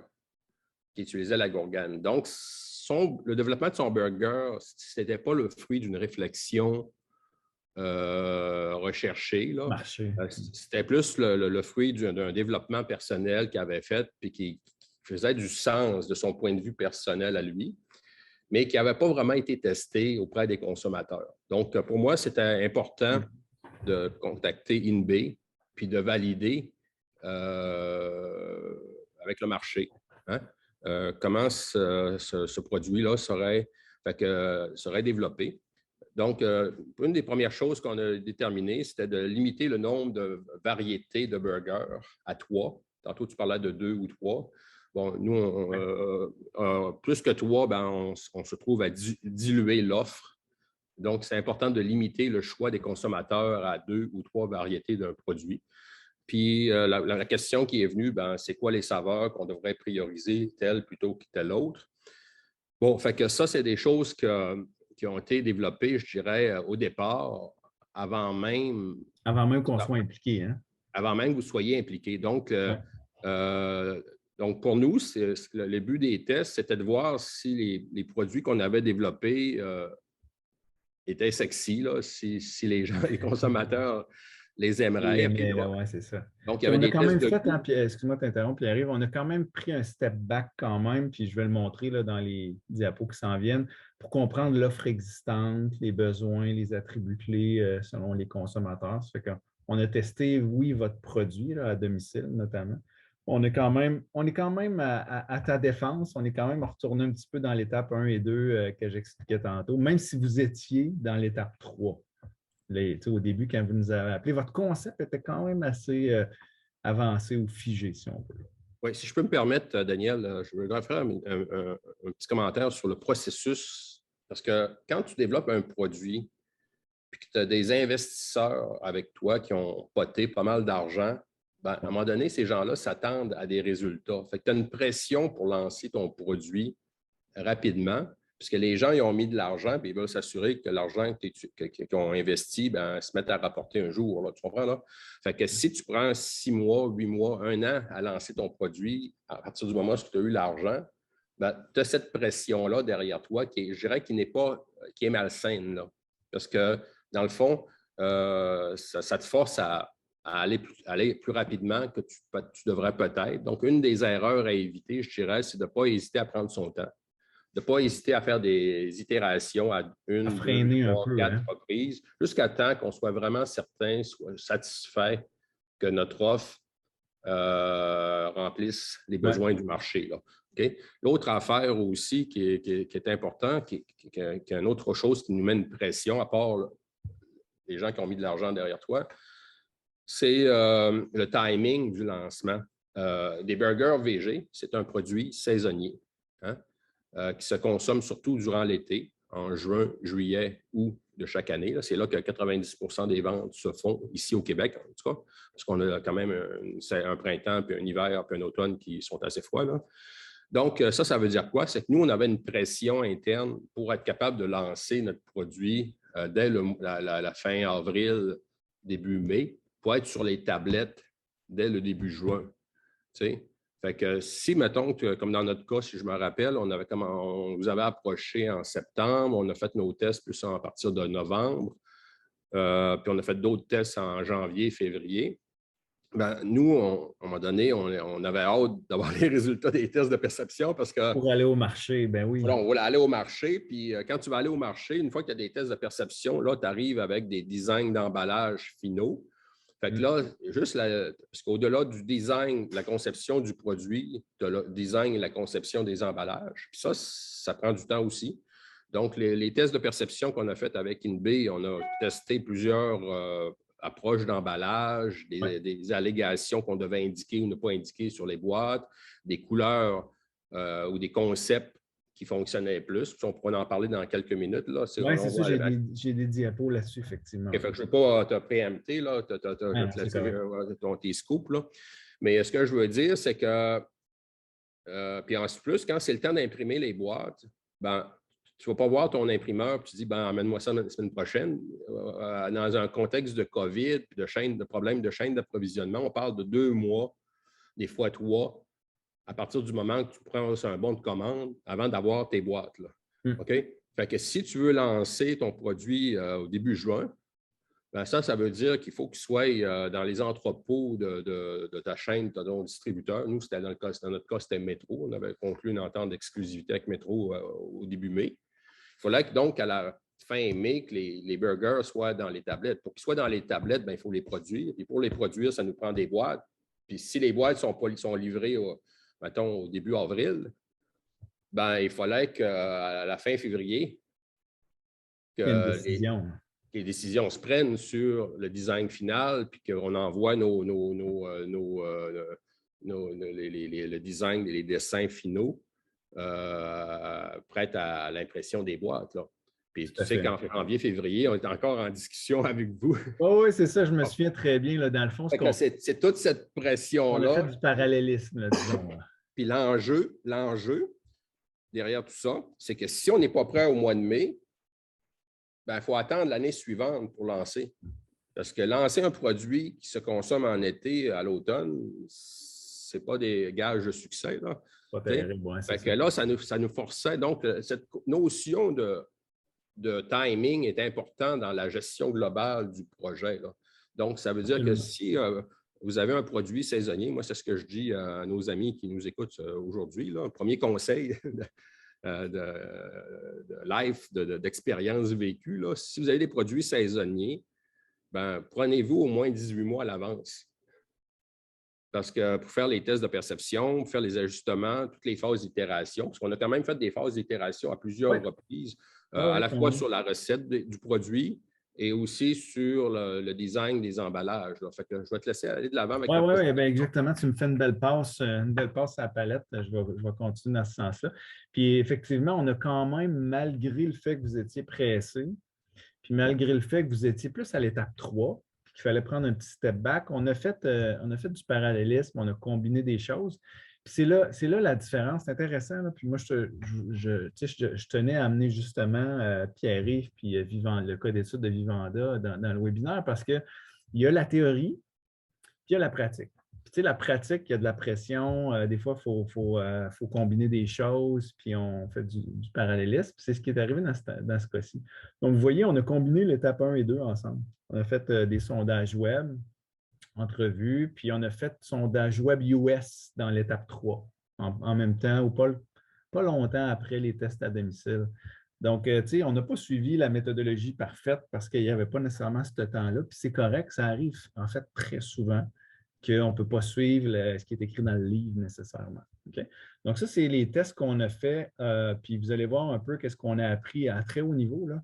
S3: qui utilisait la gourgane. Donc, le développement de son burger, ce n'était pas le fruit d'une réflexion recherchée. C'était plus le fruit d'un développement personnel qu'il avait fait et qui faisait du sens de son point de vue personnel à lui, mais qui n'avait pas vraiment été testé auprès des consommateurs. Donc, pour moi, c'était important de contacter INB puis de valider avec le marché comment ce produit-là serait développé. Donc, une des premières choses qu'on a déterminées, c'était de limiter le nombre de variétés de burgers à 3. Tantôt, tu parlais de 2 ou 3. Bon, nous, plus que 3, on se trouve à diluer l'offre. Donc, c'est important de limiter le choix des consommateurs à 2 ou 3 variétés d'un produit. Puis, la question qui est venue, c'est quoi les saveurs qu'on devrait prioriser, telle plutôt que telle autre? Bon, fait que ça, c'est des choses qui ont été développées, je dirais, au départ, avant même...
S2: Avant même qu'on soit impliqué, hein?
S3: Avant même que vous soyez impliqué. Donc, pour nous, le but des tests, c'était de voir si les produits qu'on avait développés étaient sexy, là, si les gens, les consommateurs les aimeraient.
S2: Oui, c'est ça.
S3: Donc, il y avait des tests de goût.
S2: Excuse-moi de t'interrompre, Pierre-Yves, on a quand même pris un step back quand même, puis je vais le montrer là, dans les diapos qui s'en viennent, pour comprendre l'offre existante, les besoins, les attributs clés selon les consommateurs. Ça fait qu'on a testé, oui, votre produit là, à domicile notamment. On est quand même à ta défense, on est quand même retourné un petit peu dans l'étape 1 et 2 que j'expliquais tantôt, même si vous étiez dans l'étape 3. Au début, quand vous nous avez appelé, votre concept était quand même assez avancé ou figé, si on veut.
S3: Oui, si je peux me permettre, Daniel, je voudrais faire un petit commentaire sur le processus. Parce que quand tu développes un produit, puis que tu as des investisseurs avec toi qui ont poté pas mal d'argent, à un moment donné, ces gens-là s'attendent à des résultats. Fait que tu as une pression pour lancer ton produit rapidement, puisque les gens ils ont mis de l'argent et ils veulent s'assurer que l'argent qu'ils ont investi se mette à rapporter un jour. Là, tu comprends? Là? Fait que si tu prends 6 mois, 8 mois, 1 an à lancer ton produit, à partir du moment où tu as eu l'argent, tu as cette pression-là derrière toi qui est malsaine. Là. Parce que, dans le fond, ça te force à aller plus rapidement que tu devrais peut-être. Donc, une des erreurs à éviter, je dirais, c'est de ne pas hésiter à prendre son temps, de ne pas hésiter à faire des itérations à 1, 2, 3, 4 reprises, jusqu'à temps qu'on soit vraiment certain, soit satisfait que notre offre remplisse les besoins du marché. Là. Okay? L'autre affaire aussi qui est important, qui est une autre chose qui nous met une pression, à part les gens qui ont mis de l'argent derrière toi, c'est le timing du lancement. Des burgers VG, c'est un produit saisonnier qui se consomme surtout durant l'été, en juin, juillet, août de chaque année. C'est là que 90% des ventes se font ici au Québec, en tout cas, parce qu'on a quand même un printemps, puis un hiver, puis un automne qui sont assez froids. Là. Donc, ça veut dire quoi? C'est que nous, on avait une pression interne pour être capable de lancer notre produit dès la fin avril, début mai, pour être sur les tablettes dès le début juin. Tu sais? Fait que si, mettons, comme dans notre cas, si je me rappelle, on vous avait approché en septembre, on a fait nos tests plus à partir de novembre, puis on a fait d'autres tests en janvier, février. Nous, à un moment donné, on avait hâte d'avoir les résultats des tests de perception parce que...
S2: Pour aller au marché, ben oui.
S3: On voulait aller au marché, puis quand tu vas aller au marché, une fois que tu as des tests de perception, là, tu arrives avec des designs d'emballage finaux. Fait que là, parce qu'au-delà du design, la conception du produit, tu as le design et la conception des emballages. Puis ça prend du temps aussi. Donc, les tests de perception qu'on a fait avec INB, on a testé plusieurs approches d'emballage, des allégations qu'on devait indiquer ou ne pas indiquer sur les boîtes, des couleurs ou des concepts qui fonctionnaient plus. Puis on pourra en parler dans quelques minutes. Oui,
S2: c'est ça, j'ai des diapos là-dessus, effectivement.
S3: Okay, fait que je ne veux pas te préempter, tes scoops. Là. Mais ce que je veux dire, c'est que, puis en plus, quand c'est le temps d'imprimer les boîtes, tu ne vas pas voir ton imprimeur et tu dis, amène-moi ça la semaine prochaine. Dans un contexte de COVID, puis de problèmes de chaîne d'approvisionnement, on parle de 2 mois, des fois 3, à partir du moment que tu prends un bon de commande avant d'avoir tes boîtes. Là. OK? Fait que si tu veux lancer ton produit au début juin, ben ça veut dire qu'il faut qu'il soit dans les entrepôts de ta chaîne, de ton distributeur. Nous, dans notre cas, c'était Métro. On avait conclu une entente d'exclusivité avec Métro au début mai. Il fallait donc à la fin mai que les burgers soient dans les tablettes. Pour qu'ils soient dans les tablettes, ben, il faut les produire. Et pour les produire, ça nous prend des boîtes. Puis si les boîtes sont livrées, mettons, au début avril, ben, il fallait qu'à la fin février, que les décisions se prennent sur le design final, puis qu'on envoie le design et les dessins finaux prêts à l'impression des boîtes. Là. Puis tu sais qu'en janvier, février, on est encore en discussion avec vous.
S2: Oui, c'est ça, je me souviens très bien. Là, dans le fond,
S3: c'est toute cette pression-là.
S2: On a fait du parallélisme, là, disons.
S3: Puis l'enjeu derrière tout ça, c'est que si on n'est pas prêt au mois de mai, il faut attendre l'année suivante pour lancer. Parce que lancer un produit qui se consomme en été à l'automne, ce n'est pas des gages de succès. Là.
S2: Pas terrible, ouais,
S3: fait que là, ça nous forçait. Donc, cette notion de timing est importante dans la gestion globale du projet. Là. Donc, ça veut dire que si vous avez un produit saisonnier, moi, c'est ce que je dis à nos amis qui nous écoutent aujourd'hui. Un premier conseil de life, d'expérience vécue. Là. Si vous avez des produits saisonniers, ben, prenez-vous au moins 18 mois à l'avance. Parce que pour faire les tests de perception, pour faire les ajustements, toutes les phases d'itération, parce qu'on a quand même fait des phases d'itération à plusieurs reprises, à la fois sur la recette du produit et aussi sur le design des emballages. Là. Fait que je vais te laisser aller de l'avant avec
S2: Oui, exactement. Tu me fais une belle passe à la palette. Je vais continuer dans ce sens-là. Puis effectivement, on a quand même, malgré le fait que vous étiez pressé, puis malgré le fait que vous étiez plus à l'étape 3, qu'il fallait prendre un petit step back, on a fait du parallélisme, on a combiné des choses. Puis c'est là la différence. C'est intéressant. Là. Puis moi, je tenais à amener justement Pierre-Yves puis le cas d'étude de Vivanda dans le webinaire parce qu'il y a la théorie puis il y a la pratique. Puis, tu sais, la pratique, il y a de la pression. Des fois, il faut combiner des choses, puis on fait du parallélisme. C'est ce qui est arrivé dans ce cas-ci. Donc, vous voyez, on a combiné l'étape 1 et 2 ensemble. On a fait des sondages web, entrevues, puis on a fait sondage web US dans l'étape 3, en même temps, ou pas longtemps après les tests à domicile. Donc, tu sais, on n'a pas suivi la méthodologie parfaite parce qu'il n'y avait pas nécessairement ce temps-là. Puis c'est correct, ça arrive en fait très souvent qu'on ne peut pas suivre ce qui est écrit dans le livre nécessairement. Okay? Donc, ça, c'est les tests qu'on a faits. Puis vous allez voir un peu qu'est-ce qu'on a appris à très haut niveau là,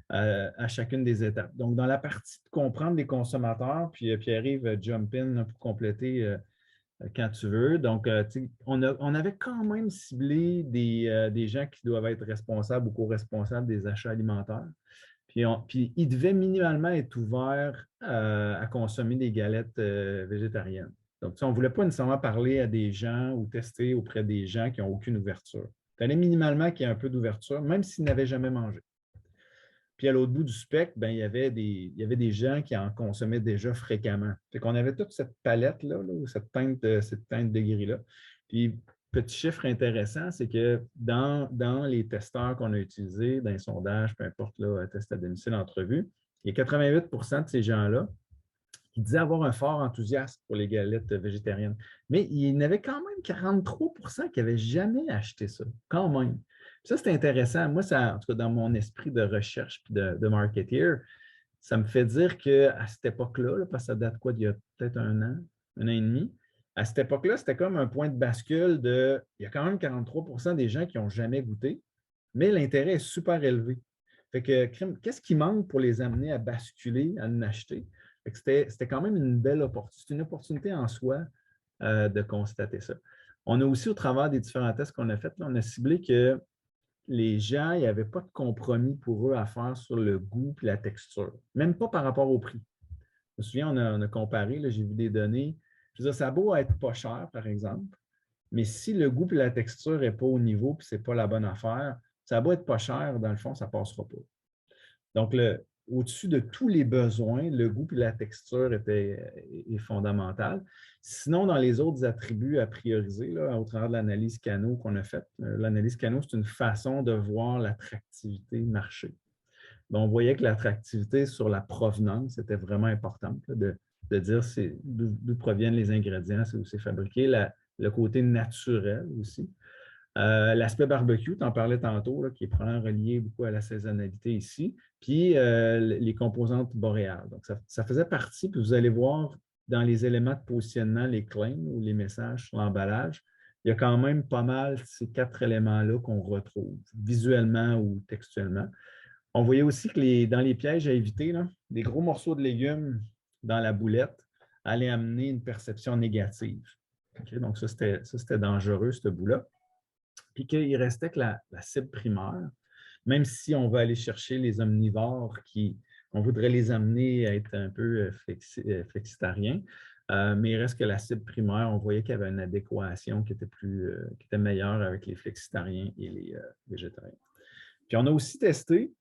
S2: à chacune des étapes. Donc, dans la partie de comprendre les consommateurs, puis Pierre-Yves jump in pour compléter quand tu veux. Donc, on avait quand même ciblé des gens qui doivent être responsables ou co-responsables des achats alimentaires. Puis ils devaient minimalement être ouverts à consommer des galettes végétariennes. Donc, on ne voulait pas nécessairement parler à des gens ou tester auprès des gens qui n'ont aucune ouverture. Il fallait minimalement qu'il y ait un peu d'ouverture, même s'ils n'avaient jamais mangé. Puis à l'autre bout du spectre, ben, il y avait des gens qui en consommaient déjà fréquemment. Fait qu'on avait toute cette palette-là, cette teinte de gris-là. Puis, petit chiffre intéressant, c'est que dans les testeurs qu'on a utilisés, dans les sondages, peu importe, là, test à domicile, entrevue, il y a 88 de ces gens-là qui disaient avoir un fort enthousiasme pour les galettes végétariennes. Mais il y en avait quand même 43 qui n'avaient jamais acheté ça, quand même. Ça, c'est intéressant. Moi, ça, en tout cas, dans mon esprit de recherche et de marketeer, ça me fait dire qu'à cette époque-là, parce que ça date quoi d'il y a peut-être un an et demi, à cette époque-là, c'était comme un point de bascule il y a quand même 43 des gens qui n'ont jamais goûté, mais l'intérêt est super élevé. Fait que, qu'est-ce qui manque pour les amener à basculer, à en acheter? C'était quand même une belle opportunité. C'est une opportunité en soi de constater ça. On a aussi, au travers des différents tests qu'on a faits, on a ciblé que les gens, il n'y avait pas de compromis pour eux à faire sur le goût et la texture, même pas par rapport au prix. Je me souviens, on a comparé, j'ai vu des données. Je veux dire, ça a beau être pas cher, par exemple, mais si le goût et la texture n'est pas au niveau et ce n'est pas la bonne affaire, ça a beau être pas cher, dans le fond, ça ne passera pas. Donc, au-dessus de tous les besoins, le goût et la texture est fondamental. Sinon, dans les autres attributs à prioriser, là, au travers de l'analyse Kano qu'on a faite, l'analyse Kano, c'est une façon de voir l'attractivité marché. Donc, on voyait que l'attractivité sur la provenance était vraiment importante, là, de dire d'où proviennent les ingrédients, c'est où c'est fabriqué, le côté naturel aussi. L'aspect barbecue, tu en parlais tantôt, là, qui est probablement relié beaucoup à la saisonnalité ici, puis les composantes boréales. Donc, ça faisait partie, puis vous allez voir dans les éléments de positionnement, les claims ou les messages sur l'emballage, il y a quand même pas mal ces 4 éléments-là qu'on retrouve, visuellement ou textuellement. On voyait aussi que dans les pièges à éviter, là, des gros morceaux de légumes dans la boulette allaient amener une perception négative. Okay? Donc, ça, c'était dangereux, ce bout-là. Puis qu'il restait que la cible primaire, même si on va aller chercher les omnivores on voudrait les amener à être un peu flexitariens, mais il reste que la cible primaire, on voyait qu'il y avait une adéquation qui était meilleure avec les flexitariens et les végétariens. Puis on a aussi testé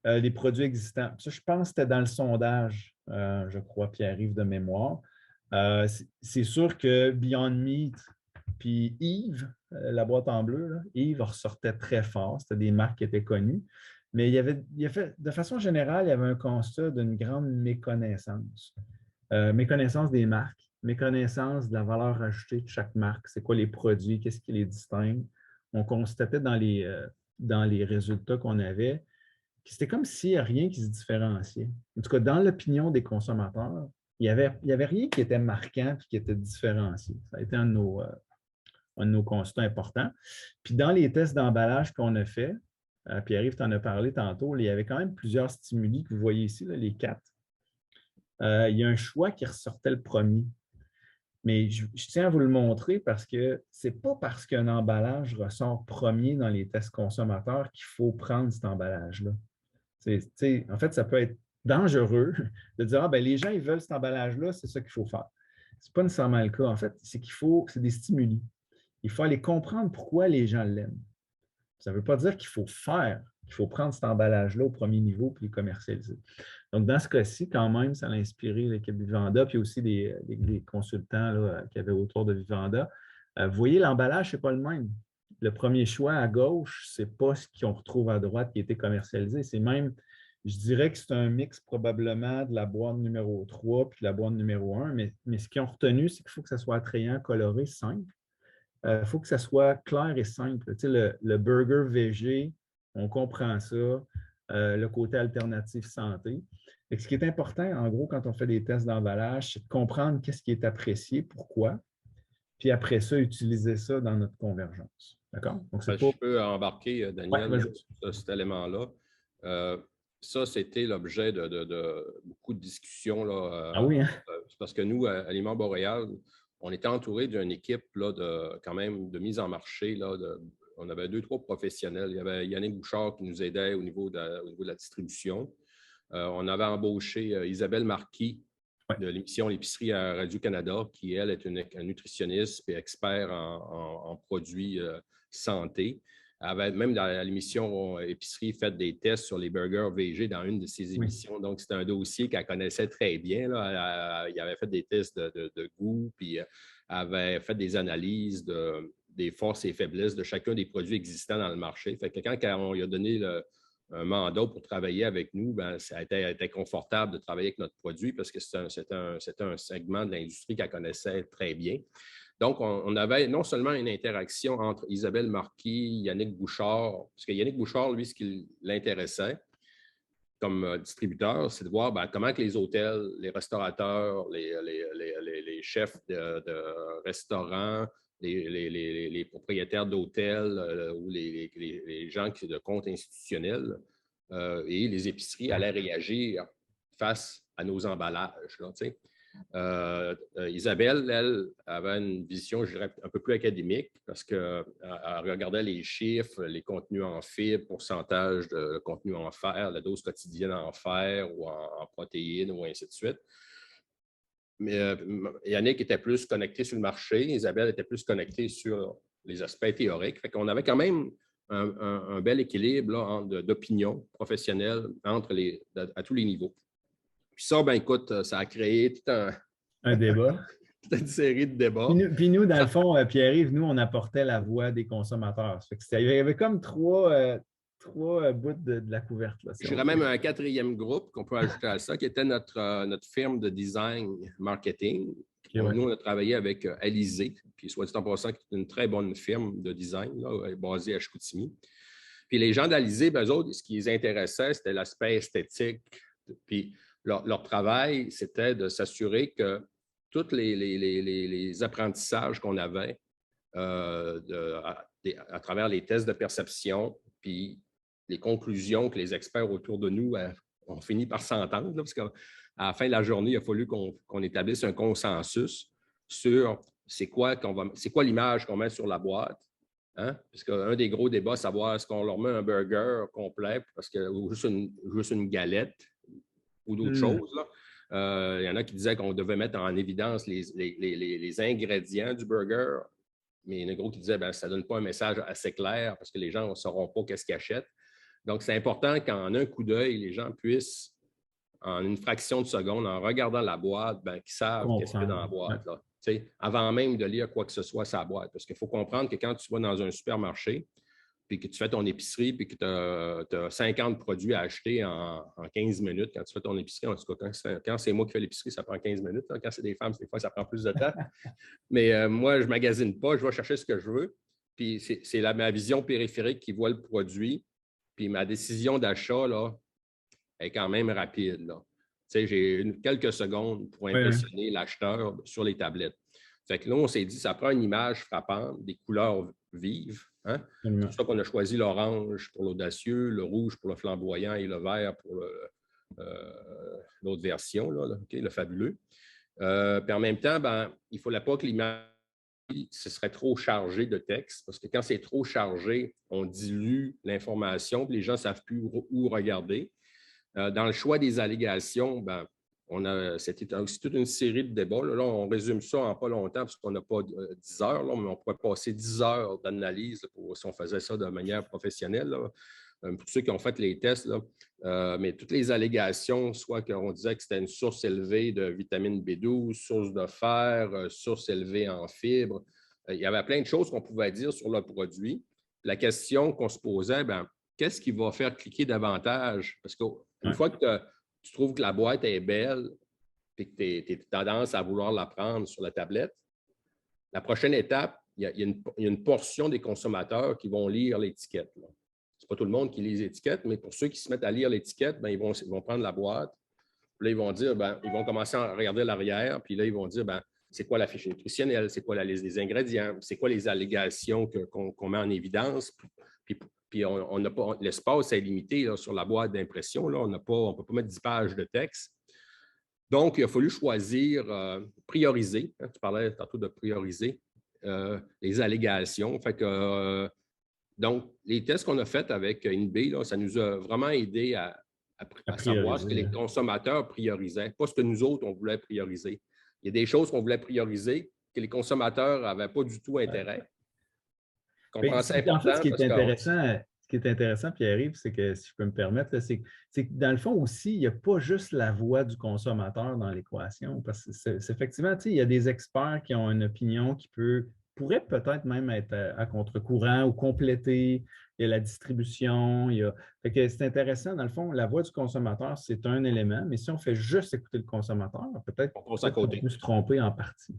S2: les produits existants. Ça, je pense que c'était dans le sondage, je crois, Pierre-Yves de mémoire. C'est sûr que Beyond Meat puis Yves, la boîte en bleu, là, Yves ressortait très fort. C'était des marques qui étaient connues. Mais de façon générale, il y avait un constat d'une grande méconnaissance. Méconnaissance des marques, méconnaissance de la valeur ajoutée de chaque marque. C'est quoi les produits, qu'est-ce qui les distingue. On constatait dans les résultats qu'on avait que c'était comme s'il n'y a rien qui se différenciait. En tout cas, dans l'opinion des consommateurs, il n'y avait rien qui était marquant et qui était différencié. Ça a été un de nos constats importants. Puis dans les tests d'emballage qu'on a fait, Pierre-Yves t'en a parlé tantôt, il y avait quand même plusieurs stimuli que vous voyez ici, là, les 4. Il y a un choix qui ressortait le premier. Mais je tiens à vous le montrer parce que ce n'est pas parce qu'un emballage ressort premier dans les tests consommateurs qu'il faut prendre cet emballage-là. En fait, ça peut être dangereux de dire les gens ils veulent cet emballage-là, c'est ça qu'il faut faire. Ce n'est pas nécessairement le cas. En fait, c'est des stimuli. Il faut aller comprendre pourquoi les gens l'aiment. Ça ne veut pas dire qu'il faut prendre cet emballage-là au premier niveau puis le commercialiser. Donc, dans ce cas-ci, quand même, ça a inspiré l'équipe Vivanda, puis aussi des consultants là, qui avaient autour de Vivanda. Vous voyez, l'emballage, ce n'est pas le même. Le premier choix à gauche, ce n'est pas ce qu'on retrouve à droite qui a été commercialisé. C'est même, je dirais que c'est un mix probablement de la boîte numéro 3 puis de la boîte numéro 1, mais ce qu'ils ont retenu, c'est qu'il faut que ça soit attrayant, coloré, simple. Il faut que ça soit clair et simple. Tu sais, le burger végé, on comprend ça. Le côté alternatif santé. Et ce qui est important, en gros, quand on fait des tests d'emballage, c'est de comprendre qu'est-ce qui est apprécié, pourquoi, puis après ça, utiliser ça dans notre convergence. D'accord? Donc,
S3: Je peux embarquer, Daniel, sur cet élément-là. Ça, c'était l'objet de beaucoup de discussions. Là,
S2: ah oui, hein?
S3: Parce que nous, à Aliments Boréal, on était entouré d'une équipe là, quand même de mise en marché. Là, on avait 2-3 professionnels. Il y avait Yannick Bouchard qui nous aidait au niveau de la distribution. On avait embauché Isabelle Marquis de l'émission L'épicerie à Radio-Canada, qui, elle, est une nutritionniste et expert en produits santé. Elle avait même dans l'émission Épicerie fait des tests sur les burgers végés dans une de ses émissions. Donc, c'était un dossier qu'elle connaissait très bien. Là. Elle avait fait des tests de goût, puis elle avait fait des analyses des forces et faiblesses de chacun des produits existants dans le marché. Fait que quand on lui a donné un mandat pour travailler avec nous, ça a été confortable de travailler avec notre produit parce que c'était un segment de l'industrie qu'elle connaissait très bien. Donc, on avait non seulement une interaction entre Isabelle Marquis, Yannick Bouchard, parce que Yannick Bouchard, lui, ce qui l'intéressait comme distributeur, c'est de voir comment que les hôtels, les restaurateurs, les chefs de restaurants, les propriétaires d'hôtels ou les gens de comptes institutionnels et les épiceries allaient réagir face à nos emballages. Là, Isabelle, elle, avait une vision, je dirais, un peu plus académique parce qu'elle regardait les chiffres, les contenus en fibres, pourcentage de contenu en fer, la dose quotidienne en fer ou en protéines ou ainsi de suite. Mais Yannick était plus connecté sur le marché, Isabelle était plus connectée sur les aspects théoriques. Fait qu'on avait quand même un bel équilibre d'opinion professionnelle à tous les niveaux. Puis ça, ben écoute, ça a créé
S2: un débat.
S3: toute une série de débats.
S2: Puis nous, dans le fond, Pierre-Yves, nous, on apportait la voix des consommateurs. Il y avait comme trois bouts de la couverture. Là,
S3: je dirais même un quatrième groupe qu'on peut ajouter à ça, qui était notre firme de design marketing. Okay, nous, on a travaillé avec Alizé, puis soit dit en passant, qui est une très bonne firme de design là, basée à Chicoutimi. Puis les gens d'Alizé, ben, eux autres, ce qui les intéressait, c'était l'aspect esthétique. Puis leur travail, c'était de s'assurer que tous les apprentissages qu'on avait à travers les tests de perception, puis les conclusions que les experts autour de nous ont fini par s'entendre, parce qu'à la fin de la journée, il a fallu qu'on établisse un consensus sur c'est quoi l'image qu'on met sur la boîte. Hein? Parce qu'un des gros débats, c'est savoir est-ce qu'on leur met un burger complet ou juste une galette ou d'autres choses. Là. Il y en a qui disaient qu'on devait mettre en évidence les ingrédients du burger, mais il y en a gros qui disaient que ça ne donne pas un message assez clair parce que les gens ne sauront pas qu'est-ce qu'ils achètent. Donc, c'est important qu'en un coup d'œil, les gens puissent, en une fraction de seconde, en regardant la boîte, qu'ils savent qu'est-ce qu'il y a dans la boîte. Là. Avant même de lire quoi que ce soit sa boîte. Parce qu'il faut comprendre que quand tu vas dans un supermarché, puis que tu fais ton épicerie, puis que tu as 50 produits à acheter en 15 minutes, quand tu fais ton épicerie, en tout cas, quand c'est moi qui fais l'épicerie, ça prend 15 minutes. Là. Quand c'est des femmes, des fois, ça prend plus de temps. Mais moi, je ne magasine pas, je vais chercher ce que je veux. Puis c'est ma vision périphérique qui voit le produit. Puis ma décision d'achat là, est quand même rapide. Là. J'ai quelques secondes pour impressionner l'acheteur sur les tablettes. Fait que là, on s'est dit, ça prend une image frappante, des couleurs vives. Hein? C'est pour ça qu'on a choisi l'orange pour l'audacieux, le rouge pour le flamboyant et le vert pour l'autre version, là, okay, le fabuleux. Puis en même temps, il ne fallait pas que l'image ce serait trop chargé de texte, parce que quand c'est trop chargé, on dilue l'information, puis les gens ne savent plus où regarder. Dans le choix des allégations, c'était aussi toute une série de débats. Là, on résume ça en pas longtemps, parce qu'on n'a pas 10 heures, là, mais on pourrait passer 10 heures d'analyse si on faisait ça de manière professionnelle. Là. Pour ceux qui ont fait les tests, là, mais toutes les allégations, soit qu'on disait que c'était une source élevée de vitamine B12, source de fer, source élevée en fibres, il y avait plein de choses qu'on pouvait dire sur le produit. La question qu'on se posait, qu'est-ce qui va faire cliquer davantage? Parce qu'une fois que tu trouves que la boîte est belle et que tu as tendance à vouloir la prendre sur la tablette, la prochaine étape, il y a une portion des consommateurs qui vont lire l'étiquette. Ce n'est pas tout le monde qui lit les étiquettes, mais pour ceux qui se mettent à lire l'étiquette, ils vont prendre la boîte. Puis là, ils vont dire, ils vont commencer à regarder l'arrière, puis là, ils vont dire, c'est quoi la fiche nutritionnelle, c'est quoi la liste des ingrédients, c'est quoi les allégations qu'on met en évidence. Puis on n'a pas, l'espace est limité là, sur la boîte d'impression. On ne peut pas mettre 10 pages de texte. Donc, il a fallu choisir, prioriser. Hein, tu parlais tantôt de prioriser les allégations. Fait que, donc, les tests qu'on a faits avec INB, là, ça nous a vraiment aidé à savoir ce que les consommateurs priorisaient, pas ce que nous autres, on voulait prioriser. Il y a des choses qu'on voulait prioriser que les consommateurs n'avaient pas du tout intérêt.
S2: Ce qui est intéressant, Pierre-Yves, c'est que, si je peux me permettre, c'est que dans le fond aussi, il n'y a pas juste la voix du consommateur dans l'équation. Parce que c'est effectivement, il y a des experts qui ont une opinion qui pourrait peut-être même être à contre-courant ou compléter. Il y a la distribution. Fait que c'est intéressant, dans le fond, la voix du consommateur, c'est un élément, mais si on fait juste écouter le consommateur, peut-être qu'on peut se tromper en partie.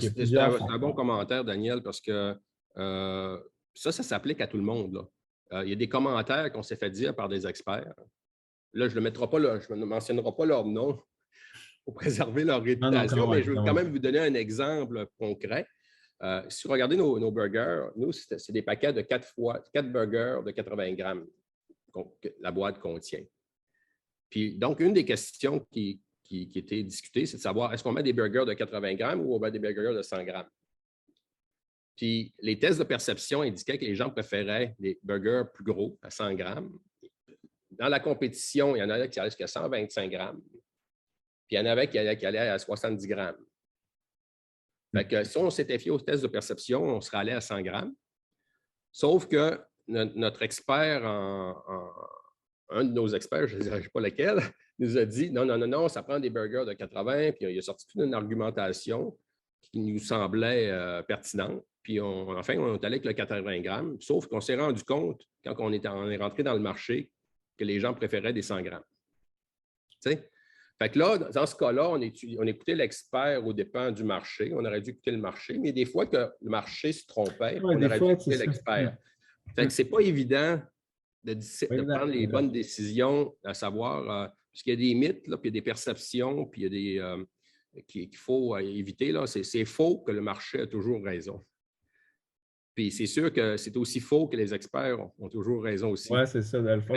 S3: C'est un bon commentaire, Daniel, parce que ça s'applique à tout le monde. Là. Il y a des commentaires qu'on s'est fait dire par des experts. Là, je ne mentionnerai pas leur nom pour préserver leur réputation, mais je veux quand même vous donner un exemple concret. Si vous regardez nos burgers, nous, c'est des paquets de 4 burgers de 80 grammes que la boîte contient. Puis, donc, une des questions qui était discutée, c'est de savoir est-ce qu'on met des burgers de 80 grammes ou on met des burgers de 100 grammes? Puis, les tests de perception indiquaient que les gens préféraient les burgers plus gros, à 100 grammes. Dans la compétition, il y en avait qui allaient jusqu'à 125 grammes. Puis, il y en avait qui allaient à 70 grammes. Fait que si on s'était fié aux tests de perception, on serait allé à 100 grammes. Sauf que notre expert, un de nos experts, je ne dirais pas lequel, nous a dit non, ça prend des burgers de 80, puis il a sorti toute une argumentation qui nous semblait pertinente. Puis enfin, on est allé avec le 80 grammes, sauf qu'on s'est rendu compte, quand on est rentré dans le marché, que les gens préféraient des 100 grammes. Tu sais? Fait que là, dans ce cas-là, on écoutait l'expert aux dépens du marché. On aurait dû écouter le marché, mais des fois que le marché se trompait, on aurait dû écouter l'expert. Fait que c'est pas évident de prendre les bonnes décisions, à savoir, parce qu'il y a des mythes, là, puis il y a des perceptions, puis il y a des qu'il faut éviter. C'est faux que le marché a toujours raison. Puis c'est sûr que c'est aussi faux que les experts ont toujours raison aussi.
S2: Oui, c'est ça.
S3: Il faut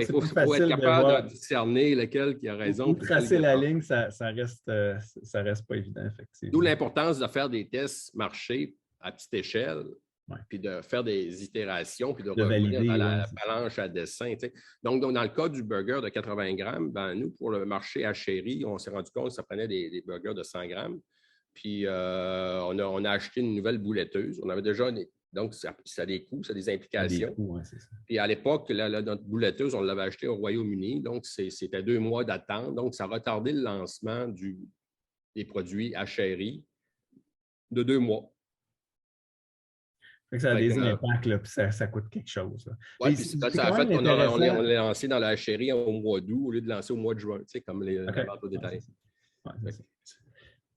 S3: être capable de discerner lequel qui a raison.
S2: Ou tracer la ligne, ça reste pas évident, effectivement.
S3: D'où l'importance de faire des tests marché à petite échelle, puis de faire des itérations, puis de revenir à la planche à dessin. Tu sais. Donc, dans le cas du burger de 80 grammes, nous, pour le marché à Chéri, on s'est rendu compte que ça prenait des burgers de 100 grammes. Puis, on a acheté une nouvelle bouletteuse. On avait déjà... Donc, ça a des coûts, ça a des implications.
S2: Des coûts, c'est ça.
S3: Puis à l'époque, notre bouletteuse, on l'avait achetée au Royaume-Uni, donc c'était 2 mois d'attente. Donc, ça a retardé le lancement des produits à Chéri de 2 mois.
S2: Ça a des impacts, là, puis ça coûte quelque chose.
S3: Oui, puis ça a fait qu'on l'a lancé dans la Chéri au mois d'août au lieu de lancer au mois de juin, tu sais, comme les ventes au détail.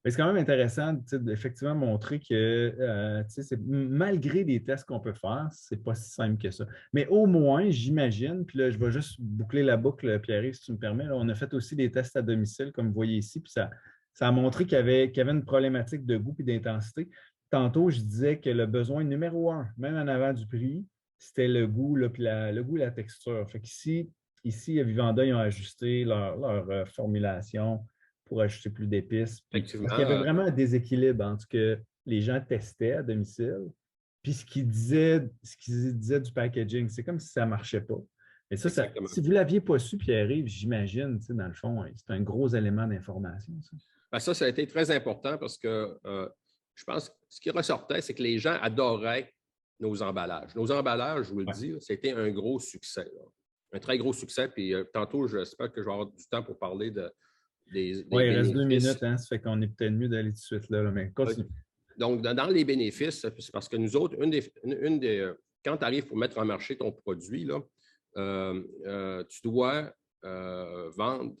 S2: Mais c'est quand même intéressant d'effectivement montrer que malgré les tests qu'on peut faire, c'est pas si simple que ça. Mais au moins, j'imagine, puis là, je vais juste boucler la boucle, Pierre-Yves, si tu me permets. Là, on a fait aussi des tests à domicile, comme vous voyez ici, puis ça a montré qu'il y avait une problématique de goût et d'intensité. Tantôt, je disais que le besoin numéro 1, même en avant du prix, c'était le goût, là, puis le goût et la texture. Fait qu'ici, à Vivanda, ils ont ajusté leur formulation pour ajouter plus d'épices. Parce qu'il y avait vraiment un déséquilibre entre ce que les gens testaient à domicile puis ce qu'ils disaient du packaging. C'est comme si ça ne marchait pas. Et ça, si vous ne l'aviez pas su, Pierre-Yves, j'imagine, dans le fond, c'est un gros élément d'information.
S3: Ça a été très important parce que je pense que ce qui ressortait, c'est que les gens adoraient nos emballages. Nos emballages, je vous le dis, c'était un gros succès. Là. Un très gros succès. Puis tantôt, j'espère que je vais avoir du temps pour parler des
S2: il reste 2 minutes, hein, ça fait qu'on est peut-être mieux d'aller tout de suite là, mais continue.
S3: Donc, dans les bénéfices, c'est parce que nous autres, quand tu arrives pour mettre en marché ton produit, là, tu dois vendre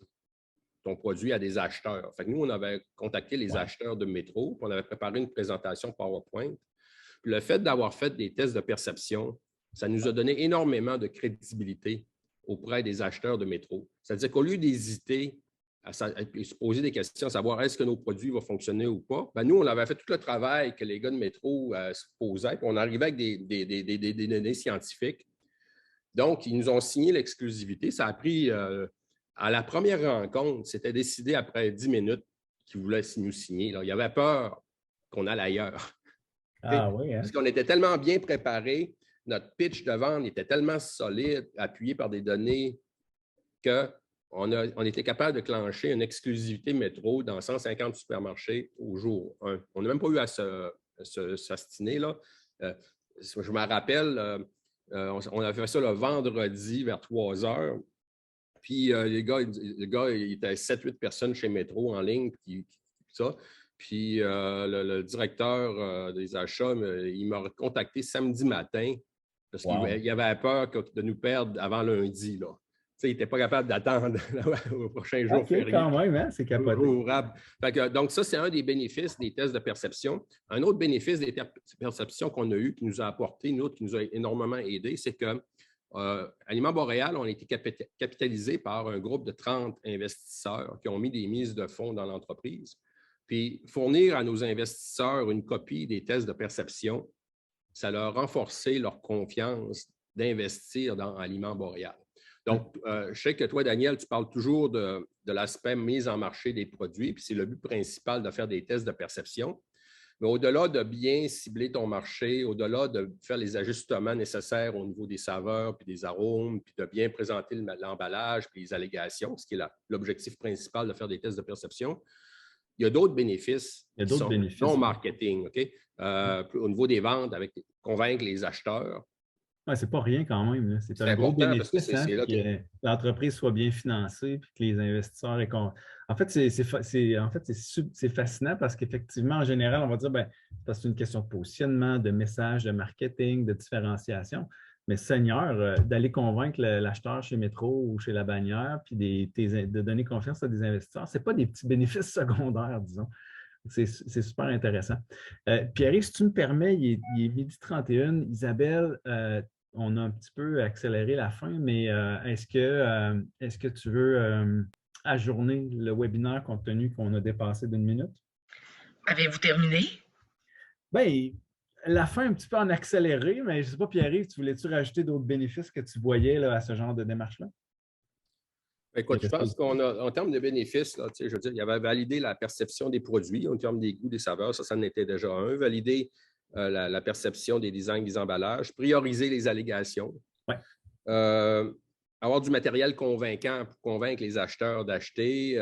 S3: ton produit à des acheteurs. Fait que nous, on avait contacté les acheteurs de métro, puis on avait préparé une présentation PowerPoint. Puis le fait d'avoir fait des tests de perception, ça nous a donné énormément de crédibilité auprès des acheteurs de métro. C'est-à-dire qu'au lieu d'hésiter à se poser des questions, à savoir est-ce que nos produits vont fonctionner ou pas, nous, on avait fait tout le travail que les gars de métro se posaient, puis on arrivait avec des données scientifiques. Donc, ils nous ont signé l'exclusivité. Ça a pris, à la première rencontre, c'était décidé après 10 minutes qu'ils voulaient nous signer. Là. Il y avait peur qu'on aille ailleurs.
S2: Ah oui, hein?
S3: Parce qu'on était tellement bien préparés, notre pitch de vente était tellement solide, appuyé par des données, qu'on était capable de clencher une exclusivité métro dans 150 supermarchés au jour 1. On n'a même pas eu à s'astiner. Je me rappelle, on avait fait ça le vendredi vers 3 heures. Puis le gars, il était 7-8 personnes chez Métro en ligne. Puis le directeur des achats, il m'a contacté samedi matin parce qu'il avait peur de nous perdre avant lundi. Là. Il n'était pas capable d'attendre au prochain jour férié.
S2: Quand même, hein? C'est capoté.
S3: Donc, ça, c'est un des bénéfices des tests de perception. Un autre bénéfice des tests de perception qu'on a eu, qui nous a apporté, une autre qui nous a énormément aidé, c'est que Aliments Boréal, on a été capitalisé par un groupe de 30 investisseurs qui ont mis des mises de fonds dans l'entreprise. Puis, fournir à nos investisseurs une copie des tests de perception, ça leur a renforcé leur confiance d'investir dans Aliments Boréal. Donc, je sais que toi, Daniel, tu parles toujours de l'aspect mise en marché des produits, puis c'est le but principal de faire des tests de perception. Mais au-delà de bien cibler ton marché, au-delà de faire les ajustements nécessaires au niveau des saveurs puis des arômes, puis de bien présenter l'emballage puis les allégations, ce qui est l'objectif principal de faire des tests de perception, il y a d'autres bénéfices non marketing, OK? Au niveau des ventes, convaincre les acheteurs,
S2: Ouais, c'est pas rien quand même, là. C'est
S3: C'est
S2: un gros
S3: important parce que
S2: bénéfice, hein,
S3: c'est là que.
S2: que l'entreprise soit bien financée, puis que les investisseurs aient En fait, c'est fascinant parce qu'effectivement, en général, on va dire, ben, c'est une question de positionnement, de message, de marketing, de différenciation. Mais Seigneur, d'aller convaincre l'acheteur chez Métro ou chez La Bannière, puis de donner confiance à des investisseurs, ce n'est pas des petits bénéfices secondaires, disons. C'est super intéressant. Pierre, si tu me permets, il est midi 31. Isabelle, on a un petit peu accéléré la fin, mais est-ce que tu veux ajourner le webinaire compte tenu qu'on a dépassé d'une minute?
S1: Avez-vous terminé?
S2: Bien, la fin un petit peu en accéléré, mais je ne sais pas, Pierre, tu voulais-tu rajouter d'autres bénéfices que tu voyais là, à ce genre de démarche-là?
S3: Écoute, je pense en termes de bénéfices, là, je veux dire, il y avait validé la perception des produits en termes des goûts, des saveurs, ça en était déjà un. Valider la perception des designs, des emballages, prioriser les allégations.
S2: Ouais.
S3: Avoir du matériel convaincant pour convaincre les acheteurs d'acheter,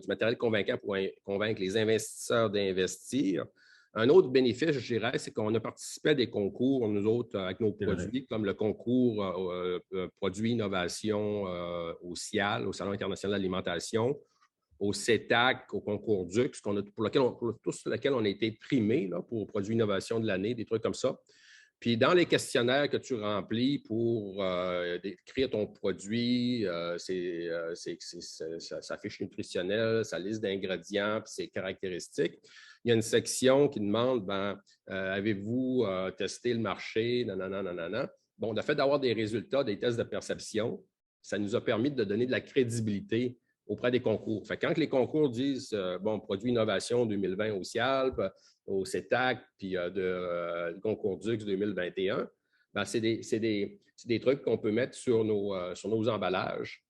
S3: du matériel convaincant pour convaincre les investisseurs d'investir. Un autre bénéfice, je dirais, c'est qu'on a participé à des concours, nous autres, avec nos produits, comme le concours Produits Innovation au CIAL, au Salon international de l'alimentation, au CETAC, au concours DUX, pour tous lesquels on a été primés là, pour Produits Innovation de l'année, des trucs comme ça. Puis dans les questionnaires que tu remplis pour écrire ton produit, sa fiche nutritionnelle, sa liste d'ingrédients, puis ses caractéristiques, il y a une section qui demande, avez-vous testé le marché, nanana. Bon, le fait d'avoir des résultats des tests de perception, ça nous a permis de donner de la crédibilité auprès des concours. Fait que quand les concours disent, produit innovation 2020 au CIALP, au CETAC, puis le concours DUX 2021, c'est des trucs qu'on peut mettre sur nos emballages,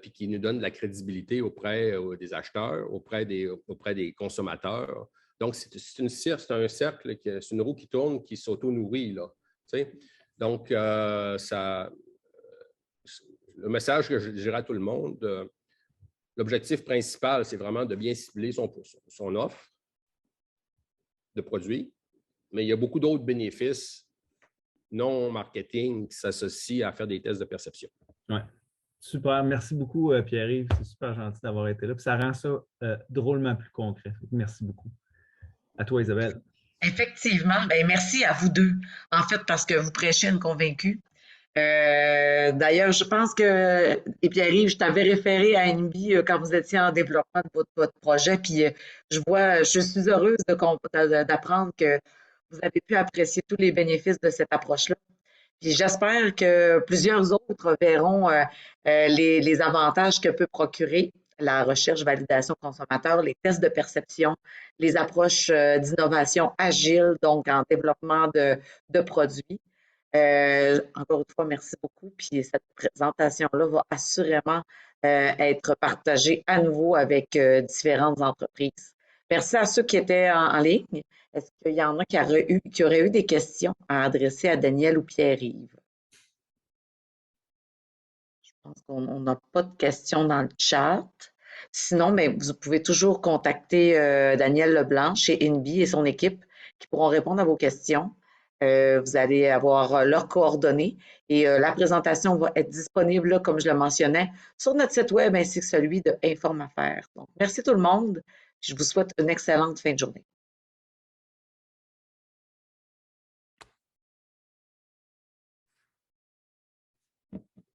S3: puis qui nous donnent de la crédibilité auprès des acheteurs, auprès des consommateurs. Donc, c'est un cercle, c'est une roue qui tourne, qui s'auto-nourrit, là. Donc, le message que je dirais à tout le monde, l'objectif principal, c'est vraiment de bien cibler son offre de produits, mais il y a beaucoup d'autres bénéfices non marketing qui s'associent à faire des tests de perception.
S2: Oui. Super. Merci beaucoup, Pierre-Yves. C'est super gentil d'avoir été là. Puis ça rend ça drôlement plus concret. Merci beaucoup. À toi, Isabelle.
S1: Effectivement. Bien, merci à vous deux, en fait, parce que vous prêchez une convaincue. D'ailleurs, je pense que, et Pierre-Yves, je t'avais référé à NB quand vous étiez en développement de votre projet, puis je suis heureuse d'apprendre que vous avez pu apprécier tous les bénéfices de cette approche-là. Puis j'espère que plusieurs autres verront les avantages que peut procurer la recherche, validation consommateur, les tests de perception, les approches d'innovation agile, donc en développement de produits. Encore une fois, merci beaucoup. Puis cette présentation-là va assurément être partagée à nouveau avec différentes entreprises. Merci à ceux qui étaient en ligne. Est-ce qu'il y en a qui auraient eu des questions à adresser à Daniel ou Pierre-Yves? Je pense qu'on n'a pas de questions dans le chat. Sinon, mais vous pouvez toujours contacter Daniel Leblanc chez INBI et son équipe qui pourront répondre à vos questions. Vous allez avoir leurs coordonnées et la présentation va être disponible, là, comme je le mentionnais, sur notre site web ainsi que celui de Informe Affaires. Donc, merci tout le monde. Je vous souhaite une excellente fin de journée.